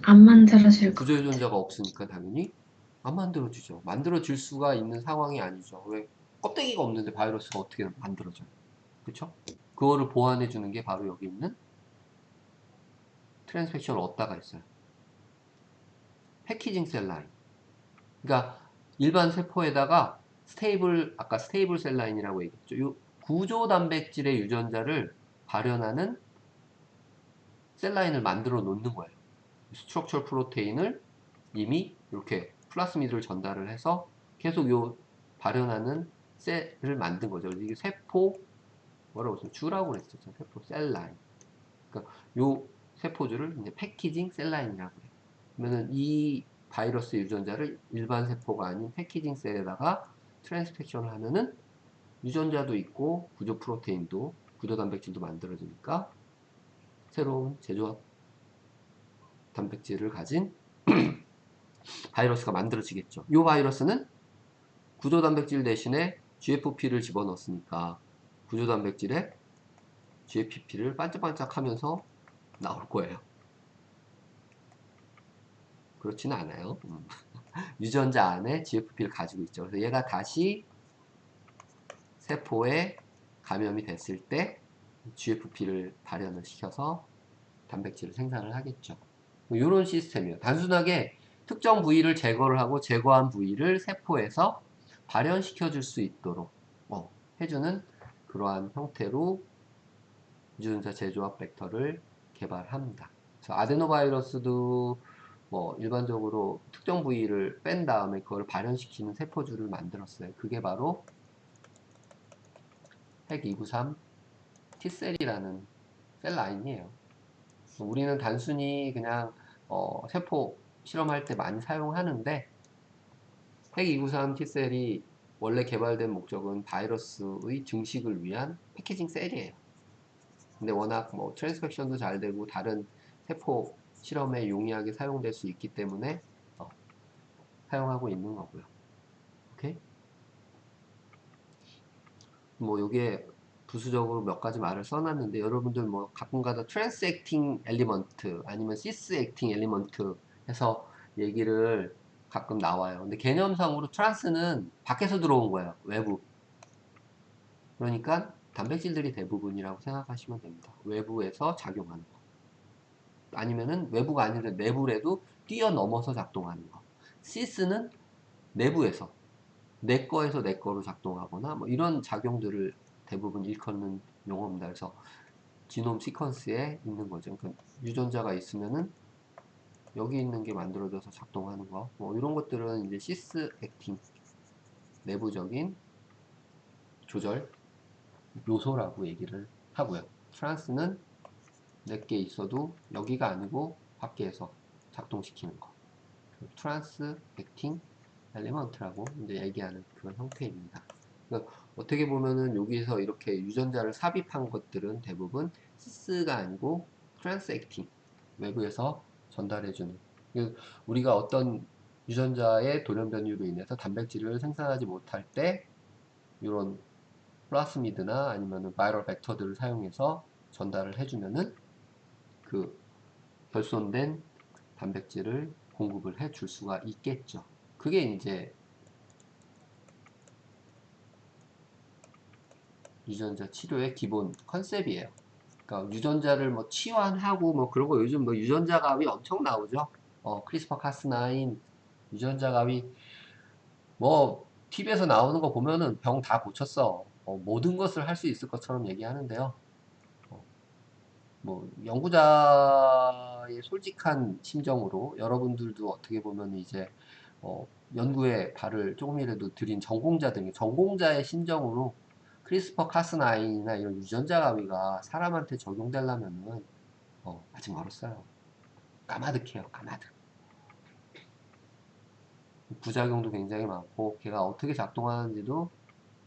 안 만들어질 것 같아요. 구조유전자가 없으니까 당연히 안 만들어지죠. 만들어질 수가 있는 상황이 아니죠. 왜? 껍데기가 없는데 바이러스가 어떻게 만들어져요? 그쵸? 그거를 보완해 주는 게 바로 여기 있는 트랜스펙션을 얻다가 있어요. 패키징 셀 라인. 그러니까 일반 세포에다가 아까 스테이블 셀 라인이라고 얘기했죠. 이 구조 단백질의 유전자를 발현하는 셀 라인을 만들어 놓는 거예요. 스트럭처 프로테인을 이미 이렇게 플라스미드를 전달을 해서 계속 요 발현하는 셀을 만든 거죠. 이게 세포, 뭐라고 했어요? 주라고 그랬었죠. 세포 셀 라인. 그러니까 요 세포주를 이제 패키징 셀 라인이라고 해요. 그러면은 이 바이러스 유전자를 일반 세포가 아닌 패키징 셀에다가 트랜스펙션을 하면은 유전자도 있고 구조 프로테인도 구조 단백질도 만들어지니까 새로운 제조합 단백질을 가진 바이러스가 만들어지겠죠. 이 바이러스는 구조 단백질 대신에 GFP를 집어넣었으니까 구조 단백질에 GFP를 반짝반짝 하면서 나올 거예요. 그렇지는 않아요. 유전자 안에 GFP를 가지고 있죠. 그래서 얘가 다시 세포에 감염이 됐을 때 GFP를 발현을 시켜서 단백질을 생산을 하겠죠. 이런 시스템이에요. 단순하게 특정 부위를 제거를 하고 제거한 부위를 세포에서 발현시켜 줄 수 있도록 해주는 그러한 형태로 유전자 제조합 벡터를 개발합니다. 그래서 아데노바이러스도 뭐 일반적으로 특정 부위를 뺀 다음에 그걸 발현시키는 세포줄을 만들었어요. 그게 바로 핵293 T셀이라는 셀 라인이에요. 우리는 단순히 그냥 세포 실험할 때 많이 사용하는데 핵293 T셀이 원래 개발된 목적은 바이러스의 증식을 위한 패키징 셀이에요. 근데 워낙 뭐 트랜스펙션도 잘 되고 다른 세포 실험에 용이하게 사용될 수 있기 때문에 사용하고 있는 거고요. 오케이? 뭐 요게 부수적으로 몇 가지 말을 써놨는데 여러분들 뭐 가끔가다 트랜스 액팅 엘리먼트 아니면 시스 액팅 엘리먼트 해서 얘기를 가끔 나와요. 근데 개념상으로 트랜스는 밖에서 들어온 거예요. 외부. 그러니까 단백질들이 대부분이라고 생각하시면 됩니다. 외부에서 작용하는 거. 아니면은 외부가 아니라 내부라도 뛰어넘어서 작동하는 거. 시스는 내부에서 내 거에서 내 거로 작동하거나 뭐 이런 작용들을 대부분 일컫는 용어입니다. 그래서 지놈 시퀀스에 있는 거죠. 그러니까 유전자가 있으면은 여기 있는 게 만들어져서 작동하는 거. 뭐 이런 것들은 이제 시스 액팅 내부적인 조절 요소라고 얘기를 하고요. 트랜스는 내게 있어도 여기가 아니고 밖에서 작동시키는 거. 트랜스 액팅 엘리먼트라고 이제 얘기하는 그런 형태입니다. 그러니까 어떻게 보면은 여기서 이렇게 유전자를 삽입한 것들은 대부분 시스가 아니고 트랜스 액팅 외부에서 전달해주는 우리가 어떤 유전자의 돌연 변이로 인해서 단백질을 생산하지 못할 때 이런 플라스미드나 아니면 바이럴 벡터들을 사용해서 전달을 해주면은 그 결손된 단백질을 공급을 해 줄 수가 있겠죠. 그게 이제 유전자 치료의 기본 컨셉이에요. 그러니까 유전자를 뭐 치환하고 뭐 그런 거 요즘 뭐 유전자 가위 엄청 나오죠. 크리스퍼 카스9 유전자 가위 뭐 TV에서 나오는 거 보면은 병 다 고쳤어. 모든 것을 할 수 있을 것처럼 얘기하는데요. 뭐 연구자의 솔직한 심정으로 여러분들도 어떻게 보면 이제 연구에 발을 조금이라도 들인 전공자들, 전공자의 심정으로 크리스퍼 카스9이나 이런 유전자 가위가 사람한테 적용되려면은 아직 멀었어요. 까마득해요, 까마득. 부작용도 굉장히 많고 걔가 어떻게 작동하는지도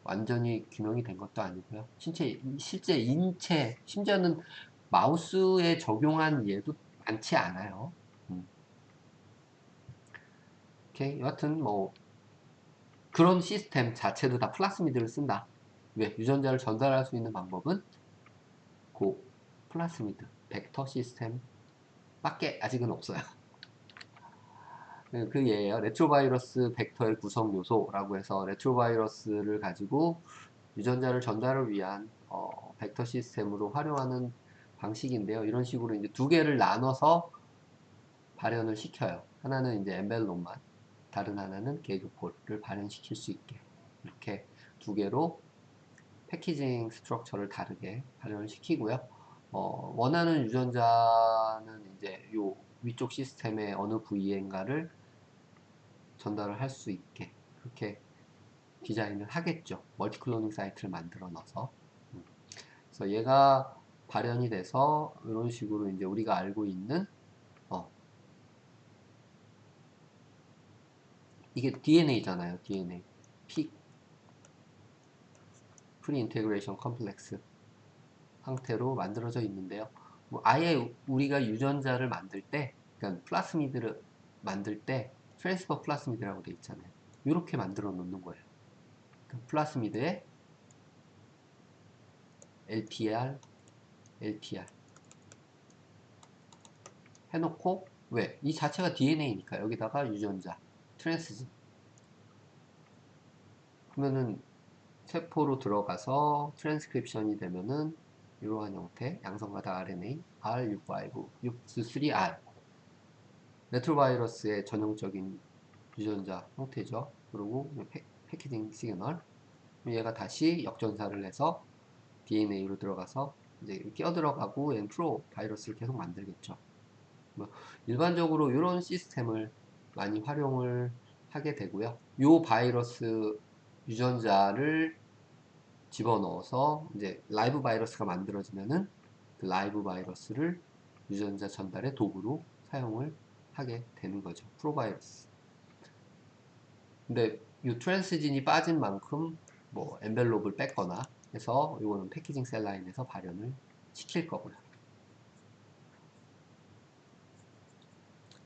완전히 규명이 된 것도 아니고요. 실제 인체, 심지어는 마우스에 적용한 예도 많지 않아요. 오케이. 여하튼 뭐 그런 시스템 자체도 다 플라스미드를 쓴다. 왜? 유전자를 전달할 수 있는 방법은 그 플라스미드, 벡터 시스템 밖에 아직은 없어요. 그 예예요. 레트로바이러스 벡터의 구성 요소라고 해서 레트로바이러스를 가지고 유전자를 전달을 위한 벡터 시스템으로 활용하는 방식인데요. 이런 식으로 이제 두 개를 나눠서 발현을 시켜요. 하나는 이제 엠벨론만, 다른 하나는 게그폴을 발현시킬 수 있게 이렇게 두 개로 패키징 스트럭처를 다르게 발현을 시키고요. 원하는 유전자는 이제 요 위쪽 시스템의 어느 부위인가를 전달을 할 수 있게 그렇게 디자인을 하겠죠. 멀티클로닝 사이트를 만들어 넣어서. 그래서 얘가 발현이 돼서 이런 식으로 이제 우리가 알고 있는 이게 DNA잖아요. DNA. 피 프리 인테그레이션 컴플렉스 형태로 만들어져 있는데요. 뭐 아예 우리가 유전자를 만들 때, 그러니까 플라스미드를 만들 때 트랜스퍼 플라스미드라고 돼 있잖아요. 이렇게 만들어 놓는 거예요. 그러니까 플라스미드에 LPR, LPR 해놓고 왜? 이 자체가 DNA니까 여기다가 유전자, 트랜스진 그러면은 세포로 들어가서 트랜스크립션이 되면은 이러한 형태 양성가닥 RNA R659, 623R 레트로바이러스의 전형적인 유전자 형태죠. 그리고 패키징 시그널 얘가 다시 역전사를 해서 DNA로 들어가서 이제 끼어들어가고 얘는 프로 바이러스를 계속 만들겠죠. 뭐 일반적으로 이런 시스템을 많이 활용을 하게 되고요. 요 바이러스 유전자를 집어넣어서 이제 라이브 바이러스가 만들어지면은 그 라이브 바이러스를 유전자 전달의 도구로 사용을 하게 되는 거죠. 프로바이러스. 근데 이 트랜스진이 빠진 만큼 뭐 엔벨롭을 뺐거나 해서 이거는 패키징 셀 라인에서 발현을 시킬 거고요.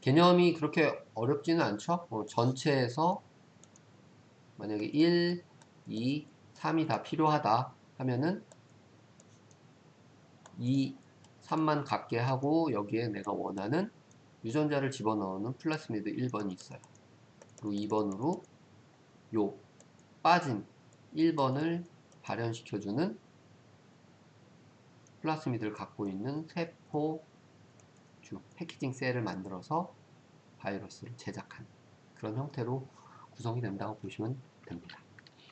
개념이 그렇게 어렵지는 않죠. 전체에서 만약에 1, 2, 3이 다 필요하다 하면은 2, 3만 갖게 하고 여기에 내가 원하는 유전자를 집어넣는 플라스미드 1번이 있어요. 그리고 2번으로 요 빠진 1번을 발현시켜주는 플라스미드를 갖고 있는 세포 패키징 셀을 만들어서 바이러스를 제작하는 그런 형태로 구성이 된다고 보시면 됩니다.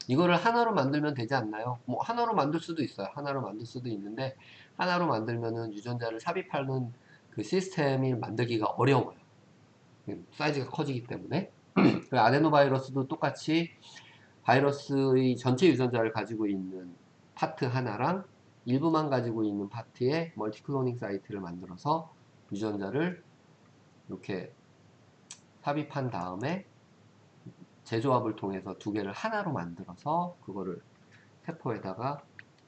이거를 하나로 만들면 되지 않나요? 뭐 하나로 만들 수도 있어요. 하나로 만들 수도 있는데 하나로 만들면은 유전자를 삽입하는 그 시스템이 만들기가 어려워요. 사이즈가 커지기 때문에. 그 아데노바이러스도 똑같이 바이러스의 전체 유전자를 가지고 있는 파트 하나랑 일부만 가지고 있는 파트에 멀티클로닝 사이트를 만들어서 유전자를 이렇게 삽입한 다음에 재조합을 통해서 두 개를 하나로 만들어서 그거를 세포에다가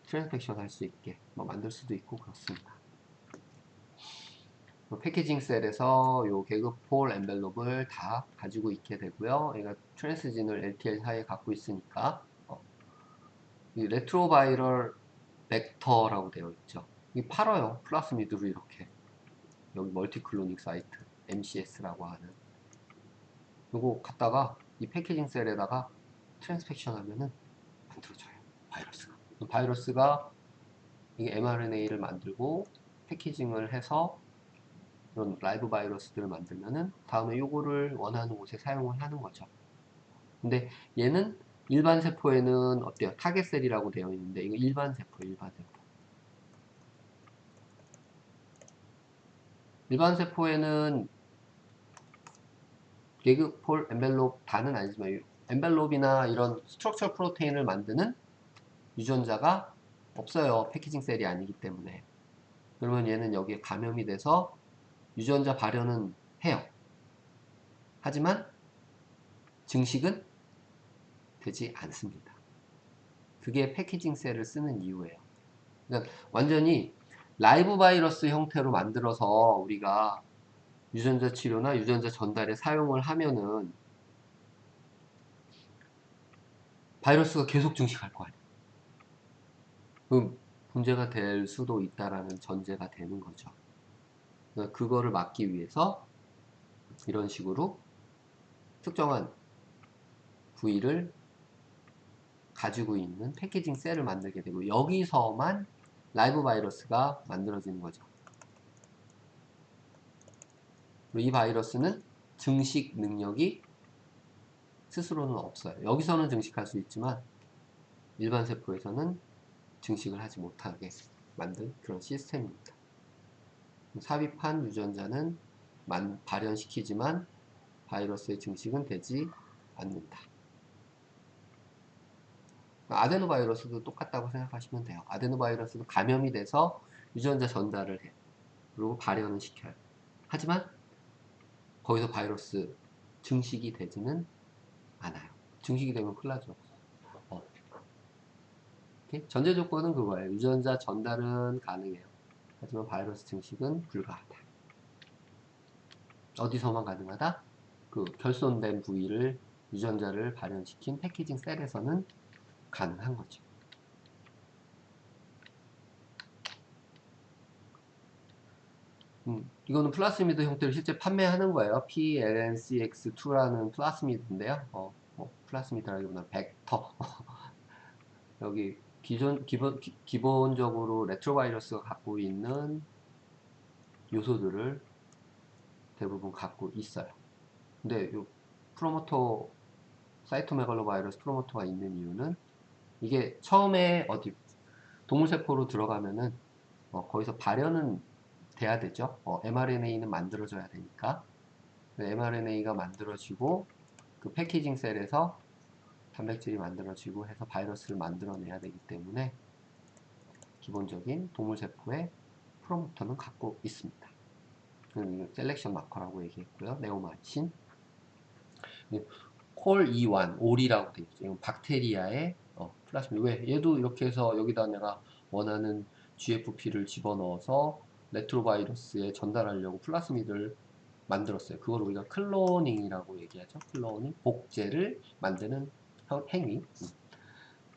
트랜스펙션 할 수 있게 뭐 만들 수도 있고 그렇습니다. 패키징 셀에서 요 개그폴 엔벨롭을 다 가지고 있게 되고요. 얘가 트랜스진을 LTL 사이에 갖고 있으니까 이 레트로바이럴 벡터라고 되어 있죠. 이 팔아요. 플라스미드로 이렇게 여기 멀티클로닉 사이트 MCS라고 하는 요거 갖다가 이 패키징 셀에다가 트랜스펙션 하면은 만들어져요. 바이러스가 이게 mRNA를 만들고 패키징을 해서 이런 라이브 바이러스들을 만들면은 다음에 요거를 원하는 곳에 사용을 하는 거죠. 근데 얘는 일반 세포에는 어때요? 타겟셀이라고 되어 있는데 이거 일반 세포. 일반 세포에는 게그폴 엔벨롭 다는 아니지만 엔벨롭이나 이런 스트럭처 프로테인을 만드는 유전자가 없어요. 패키징 셀이 아니기 때문에. 그러면 얘는 여기에 감염이 돼서 유전자 발현은 해요. 하지만 증식은 되지 않습니다. 그게 패키징 셀을 쓰는 이유예요. 그러니까 완전히 라이브 바이러스 형태로 만들어서 우리가 유전자 치료나 유전자 전달에 사용을 하면은 바이러스가 계속 증식할 거 아니에요. 그럼 문제가 될 수도 있다라는 전제가 되는 거죠. 그러니까 그거를 막기 위해서 이런 식으로 특정한 부위를 가지고 있는 패키징 셀을 만들게 되고 여기서만 라이브 바이러스가 만들어지는 거죠. 이 바이러스는 증식 능력이 스스로는 없어요. 여기서는 증식할 수 있지만 일반 세포에서는 증식을 하지 못하게 만든 그런 시스템입니다. 삽입한 유전자는 발현시키지만 바이러스의 증식은 되지 않는다. 아데노바이러스도 똑같다고 생각하시면 돼요. 아데노바이러스도 감염이 돼서 유전자 전달을 해요. 그리고 발현을 시켜요. 하지만 거기서 바이러스 증식이 되지는 않아요. 증식이 되면 큰일 나죠. 전제 조건은 그거예요. 유전자 전달은 가능해요. 하지만 바이러스 증식은 불가하다. 어디서만 가능하다? 그 결손된 부위를 유전자를 발현시킨 패키징 셀에서는 가능한 거죠. 이거는 플라스미드 형태로 실제 판매하는 거예요. PLNCX2라는 플라스미드인데요. 플라스미드라기보다 벡터. 여기 기본적으로 레트로바이러스가 갖고 있는 요소들을 대부분 갖고 있어요. 근데 요 프로모터 사이토메갈로바이러스 프로모터가 있는 이유는 이게 처음에 어디 동물세포로 들어가면은 거기서 발현은 돼야 되죠. mRNA는 만들어져야 되니까. mRNA가 만들어지고 그 패키징 셀에서 단백질이 만들어지고 해서 바이러스를 만들어내야 되기 때문에 기본적인 동물 세포의 프로모터는 갖고 있습니다. 이건 셀렉션 마커라고 얘기했고요. 네오마이신. 콜2 올이라고 되어 있죠. 이건 박테리아의 플라스미드. 왜? 얘도 이렇게 해서 여기다 내가 원하는 GFP를 집어넣어서 레트로바이러스에 전달하려고 플라스미드를 만들었어요. 그걸 우리가 클로닝이라고 얘기하죠. 클로닝, 복제를 만드는 행위.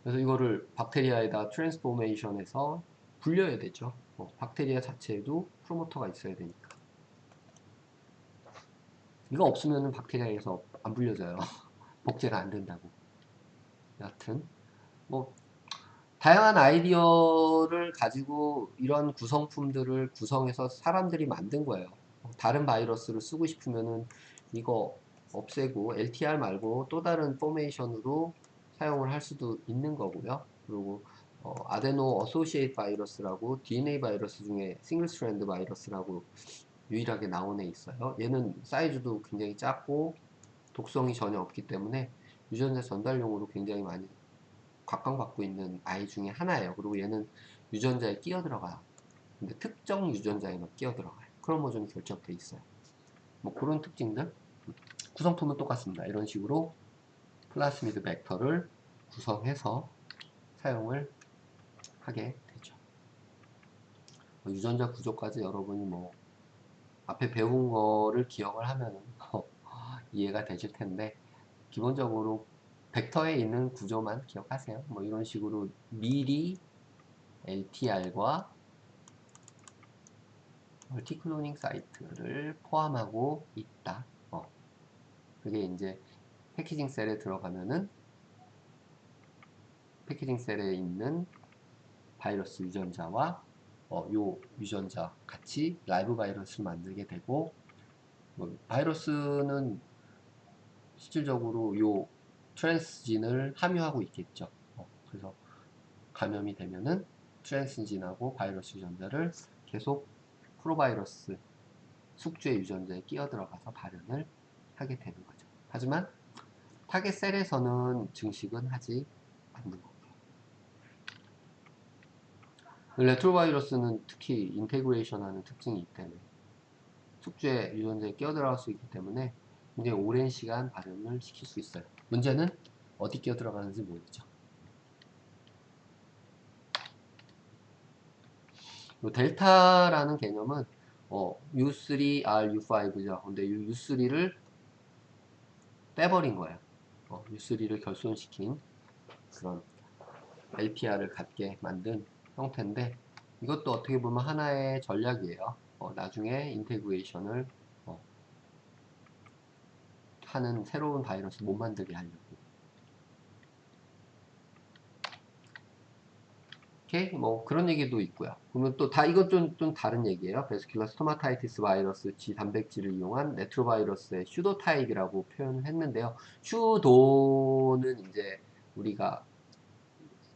그래서 이거를 박테리아에다 트랜스포메이션해서 불려야 되죠. 박테리아 자체에도 프로모터가 있어야 되니까. 이거 없으면 박테리아에서 안 불려져요. 복제가 안 된다고. 여하튼 뭐 다양한 아이디어를 가지고 이런 구성품들을 구성해서 사람들이 만든 거예요. 다른 바이러스를 쓰고 싶으면은 이거 없애고 LTR 말고 또 다른 포메이션으로 사용을 할 수도 있는 거고요. 그리고 아데노 어소시에이트 바이러스라고 DNA 바이러스 중에 싱글 스트랜드 바이러스라고 유일하게 나온 애 있어요. 얘는 사이즈도 굉장히 작고 독성이 전혀 없기 때문에 유전자 전달용으로 굉장히 많이 각광받고 있는 아이 중에 하나예요. 그리고 얘는 유전자에 끼어 들어가요. 근데 특정 유전자에만 끼어 들어가요. 크로모좀이 결정돼 있어요. 뭐 그런 특징들. 구성품은 똑같습니다. 이런 식으로 플라스미드 벡터를 구성해서 사용을 하게 되죠. 유전자 구조까지 여러분이 뭐 앞에 배운 거를 기억을 하면은 이해가 되실 텐데 기본적으로 벡터에 있는 구조만 기억하세요. 뭐 이런 식으로 미리 LTR과 멀티클로닝 사이트를 포함하고 있다. 그게 이제 패키징 셀에 들어가면은 패키징 셀에 있는 바이러스 유전자와 요 유전자 같이 라이브 바이러스를 만들게 되고 뭐 바이러스는 실질적으로 요 트랜스진을 함유하고 있겠죠. 그래서 감염이 되면은 트랜스진하고 바이러스 유전자를 계속 프로바이러스 숙주의 유전자에 끼어 들어가서 발현을 하게 되는 거죠. 하지만 타겟 셀에서는 증식은 하지 않는 거고요. 레트로바이러스는 특히 인테그레이션 하는 특징이 있기 때문에 숙주의 유전자에 끼어 들어갈 수 있기 때문에 굉장히 오랜 시간 발현을 시킬 수 있어요. 문제는 어디 끼어 들어가는지 모르죠. 델타라는 개념은 U3, R, U5죠. 근데 U3를 빼버린 거예요. U3를 결손시킨 그런 LPR을 갖게 만든 형태인데 이것도 어떻게 보면 하나의 전략이에요. 나중에 인테그레이션을 하는 새로운 바이러스 못 만들게 하려고. 오케이? 뭐 그런 얘기도 있고요. 그러면 또 이건 좀 다른 얘기예요. 베스큘러 스토마타이티스 바이러스 G 단백질을 이용한 레트로바이러스의 슈도 타입이라고 표현을 했는데요. 슈도는 이제 우리가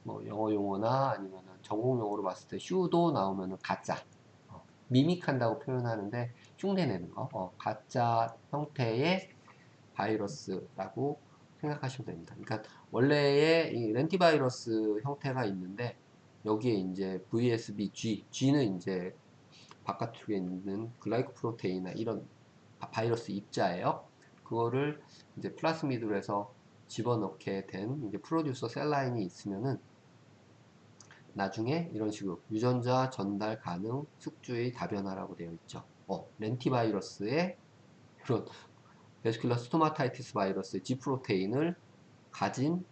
뭐 영어 용어나 아니면 전공 용어로 봤을 때 슈도 나오면은 가짜, 미믹한다고 표현하는데 흉내내는 거, 가짜 형태의 바이러스라고 생각하시면 됩니다. 그러니까 원래의 이 렌티바이러스 형태가 있는데 여기에 이제 VSB G는 이제 바깥쪽에 있는 글라이코 프로테인이나 이런 바이러스 입자예요. 그거를 이제 플라스미드로 해서 집어넣게 된 이제 프로듀서 셀라인이 있으면은 나중에 이런 식으로 유전자 전달 가능 숙주의 다변화라고 되어 있죠. 렌티바이러스의 그런 베스큘러 스토마타이티스 바이러스의 G 프로테인을 가진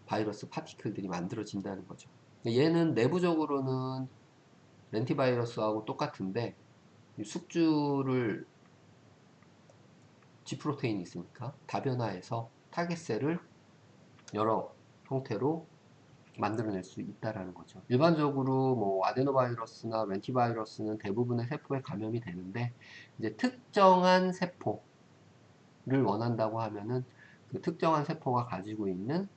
바이러스 파티클들이 만들어진다는 거죠. 얘는 내부적으로는 렌티바이러스하고 똑같은데 숙주를 G 프로테인이 있으니까 다변화해서 타겟셀을 여러 형태로 만들어낼 수 있다라는 거죠. 일반적으로 뭐 아데노바이러스나 렌티바이러스는 대부분의 세포에 감염이 되는데 이제 특정한 세포를 원한다고 하면은 그 특정한 세포가 가지고 있는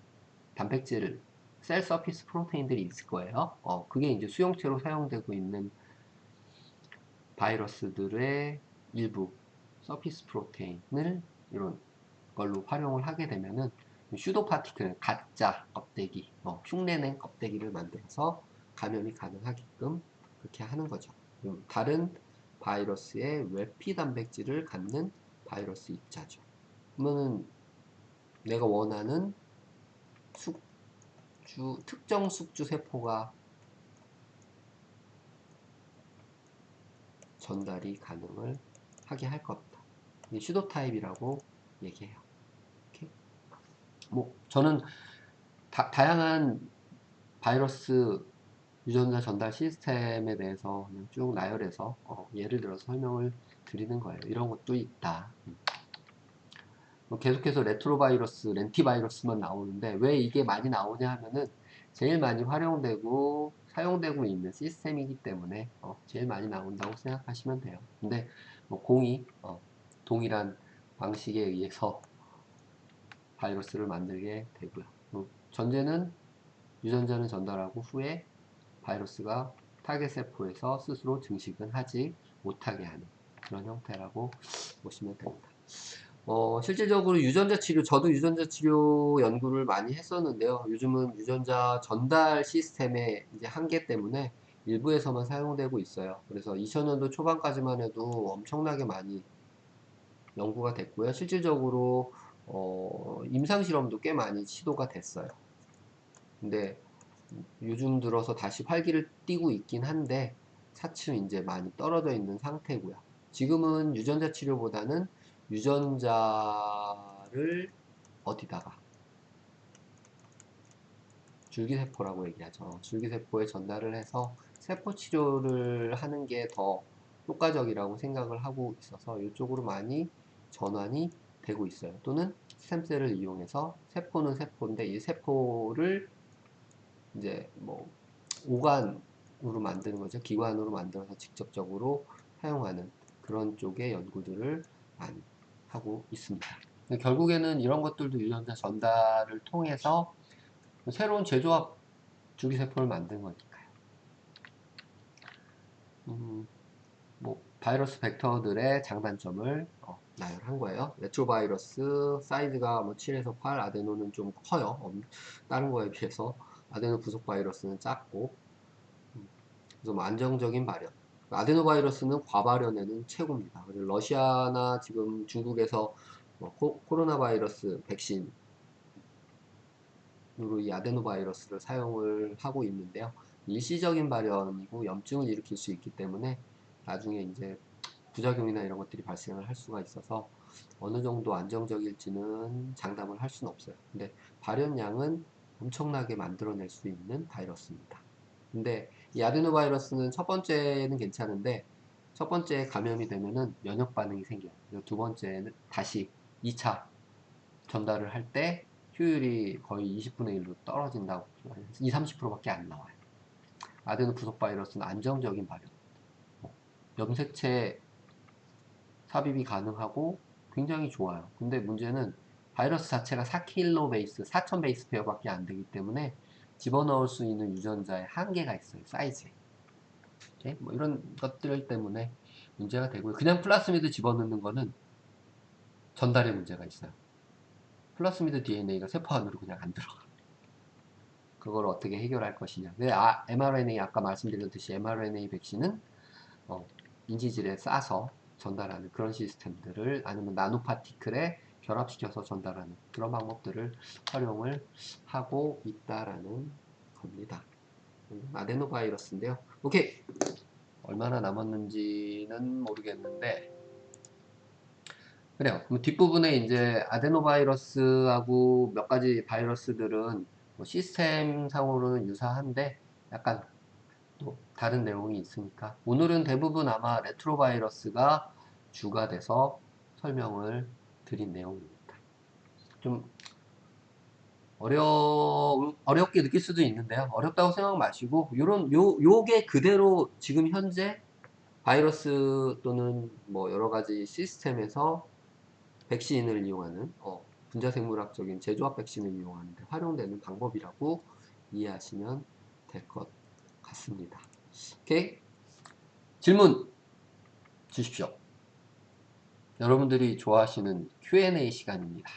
단백질 셀 서피스 프로테인들이 있을 거예요. 그게 이제 수용체로 사용되고 있는 바이러스들의 일부 서피스 프로테인을 이런 걸로 활용을 하게 되면은 슈도 파티클, 가짜 껍데기, 흉내낸 껍데기를 만들어서 감염이 가능하게끔 그렇게 하는 거죠. 다른 바이러스의 외피 단백질을 갖는 바이러스 입자죠. 그러면은 내가 원하는 특정 숙주 세포가 전달이 가능을 하게 할 겁니다. 이게 슈도 타입이라고 얘기해요. 이렇게. 뭐 저는 다양한 바이러스 유전자 전달 시스템에 대해서 그냥 쭉 나열해서 예를 들어서 설명을 드리는 거예요. 이런 것도 있다. 계속해서 레트로바이러스, 렌티바이러스만 나오는데 왜 이게 많이 나오냐 하면은 제일 많이 활용되고 사용되고 있는 시스템이기 때문에 제일 많이 나온다고 생각하시면 돼요. 근데 뭐 공이 동일한 방식에 의해서 바이러스를 만들게 되고요. 전제는 유전자는 전달하고 후에 바이러스가 타겟 세포에서 스스로 증식은 하지 못하게 하는 그런 형태라고 보시면 됩니다. 실질적으로 유전자 치료, 저도 유전자 치료 연구를 많이 했었는데요. 요즘은 유전자 전달 시스템의 이제 한계 때문에 일부에서만 사용되고 있어요. 그래서 2000년도 초반까지만 해도 엄청나게 많이 연구가 됐고요. 실질적으로 임상 실험도 꽤 많이 시도가 됐어요. 근데 요즘 들어서 다시 활기를 띠고 있긴 한데 차츰 이제 많이 떨어져 있는 상태고요. 지금은 유전자 치료보다는 유전자를 어디다가 줄기세포라고 얘기하죠. 줄기세포에 전달을 해서 세포 치료를 하는 게 더 효과적이라고 생각을 하고 있어서 이쪽으로 많이 전환이 되고 있어요. 또는 스템셀을 이용해서 세포는 세포인데 이 세포를 이제 뭐 오간으로 만드는 거죠. 기관으로 만들어서 직접적으로 사용하는 그런 쪽의 연구들을 많이 하고 있습니다. 결국에는 이런 것들도 유전자 전달을 통해서 새로운 제조합 줄기세포를 만든 거니까요. 뭐 바이러스 벡터들의 장단점을 나열한 거예요. 레트로바이러스 사이즈가 뭐 7에서 8, 아데노는 좀 커요. 다른 거에 비해서 아데노 부속 바이러스는 작고, 그래서 뭐 안정적인 발현. 아데노바이러스는 과발현에는 최고입니다. 그래서 러시아나 지금 중국에서 코로나 바이러스 백신으로 이 아데노바이러스를 사용을 하고 있는데요. 일시적인 발현이고 염증을 일으킬 수 있기 때문에 나중에 이제 부작용이나 이런 것들이 발생을 할 수가 있어서 어느 정도 안정적일지는 장담을 할 수는 없어요. 근데 발현량은 엄청나게 만들어낼 수 있는 바이러스입니다. 근데 이 아데노바이러스는 첫 번째는 괜찮은데 첫 번째 감염이 되면은 면역 반응이 생겨요. 그리고 두 번째는 다시 2차 전달을 할 때 효율이 거의 20분의 1로 떨어진다고 20, 30%밖에 안 나와요. 아데노 부속 바이러스는 안정적인 발현. 염색체 삽입이 가능하고 굉장히 좋아요. 근데 문제는 바이러스 자체가 4kilo 베이스, 4000 베이스 페어밖에 안 되기 때문에 집어넣을 수 있는 유전자의 한계가 있어요. 사이즈에. 오케이? 뭐 이런 것들 때문에 문제가 되고요. 그냥 플라스미드 집어넣는 거는 전달에 문제가 있어요. 플라스미드 DNA가 세포 안으로 그냥 안 들어가. 그걸 어떻게 해결할 것이냐. 근데 mRNA 아까 말씀드렸듯이 mRNA 백신은 인지질에 싸서 전달하는 그런 시스템들을 아니면 나노파티클에 결합시켜서 전달하는 그런 방법들을 활용을 하고 있다라는 겁니다. 아데노바이러스인데요. 오케이. 얼마나 남았는지는 모르겠는데 그래요. 그럼 뒷부분에 이제 아데노바이러스하고 몇 가지 바이러스들은 뭐 시스템 상으로는 유사한데 약간 또 다른 내용이 있으니까 오늘은 대부분 아마 레트로바이러스가 주가 돼서 설명을 드린 내용입니다. 좀 어렵게 느낄 수도 있는데요. 어렵다고 생각 마시고 요게 그대로 지금 현재 바이러스 또는 뭐 여러 가지 시스템에서 백신을 이용하는 분자생물학적인 제조합 백신을 이용하는데 활용되는 방법이라고 이해하시면 될 것 같습니다. 오케이? 질문 주십시오. 여러분들이 좋아하시는 Q&A 시간입니다.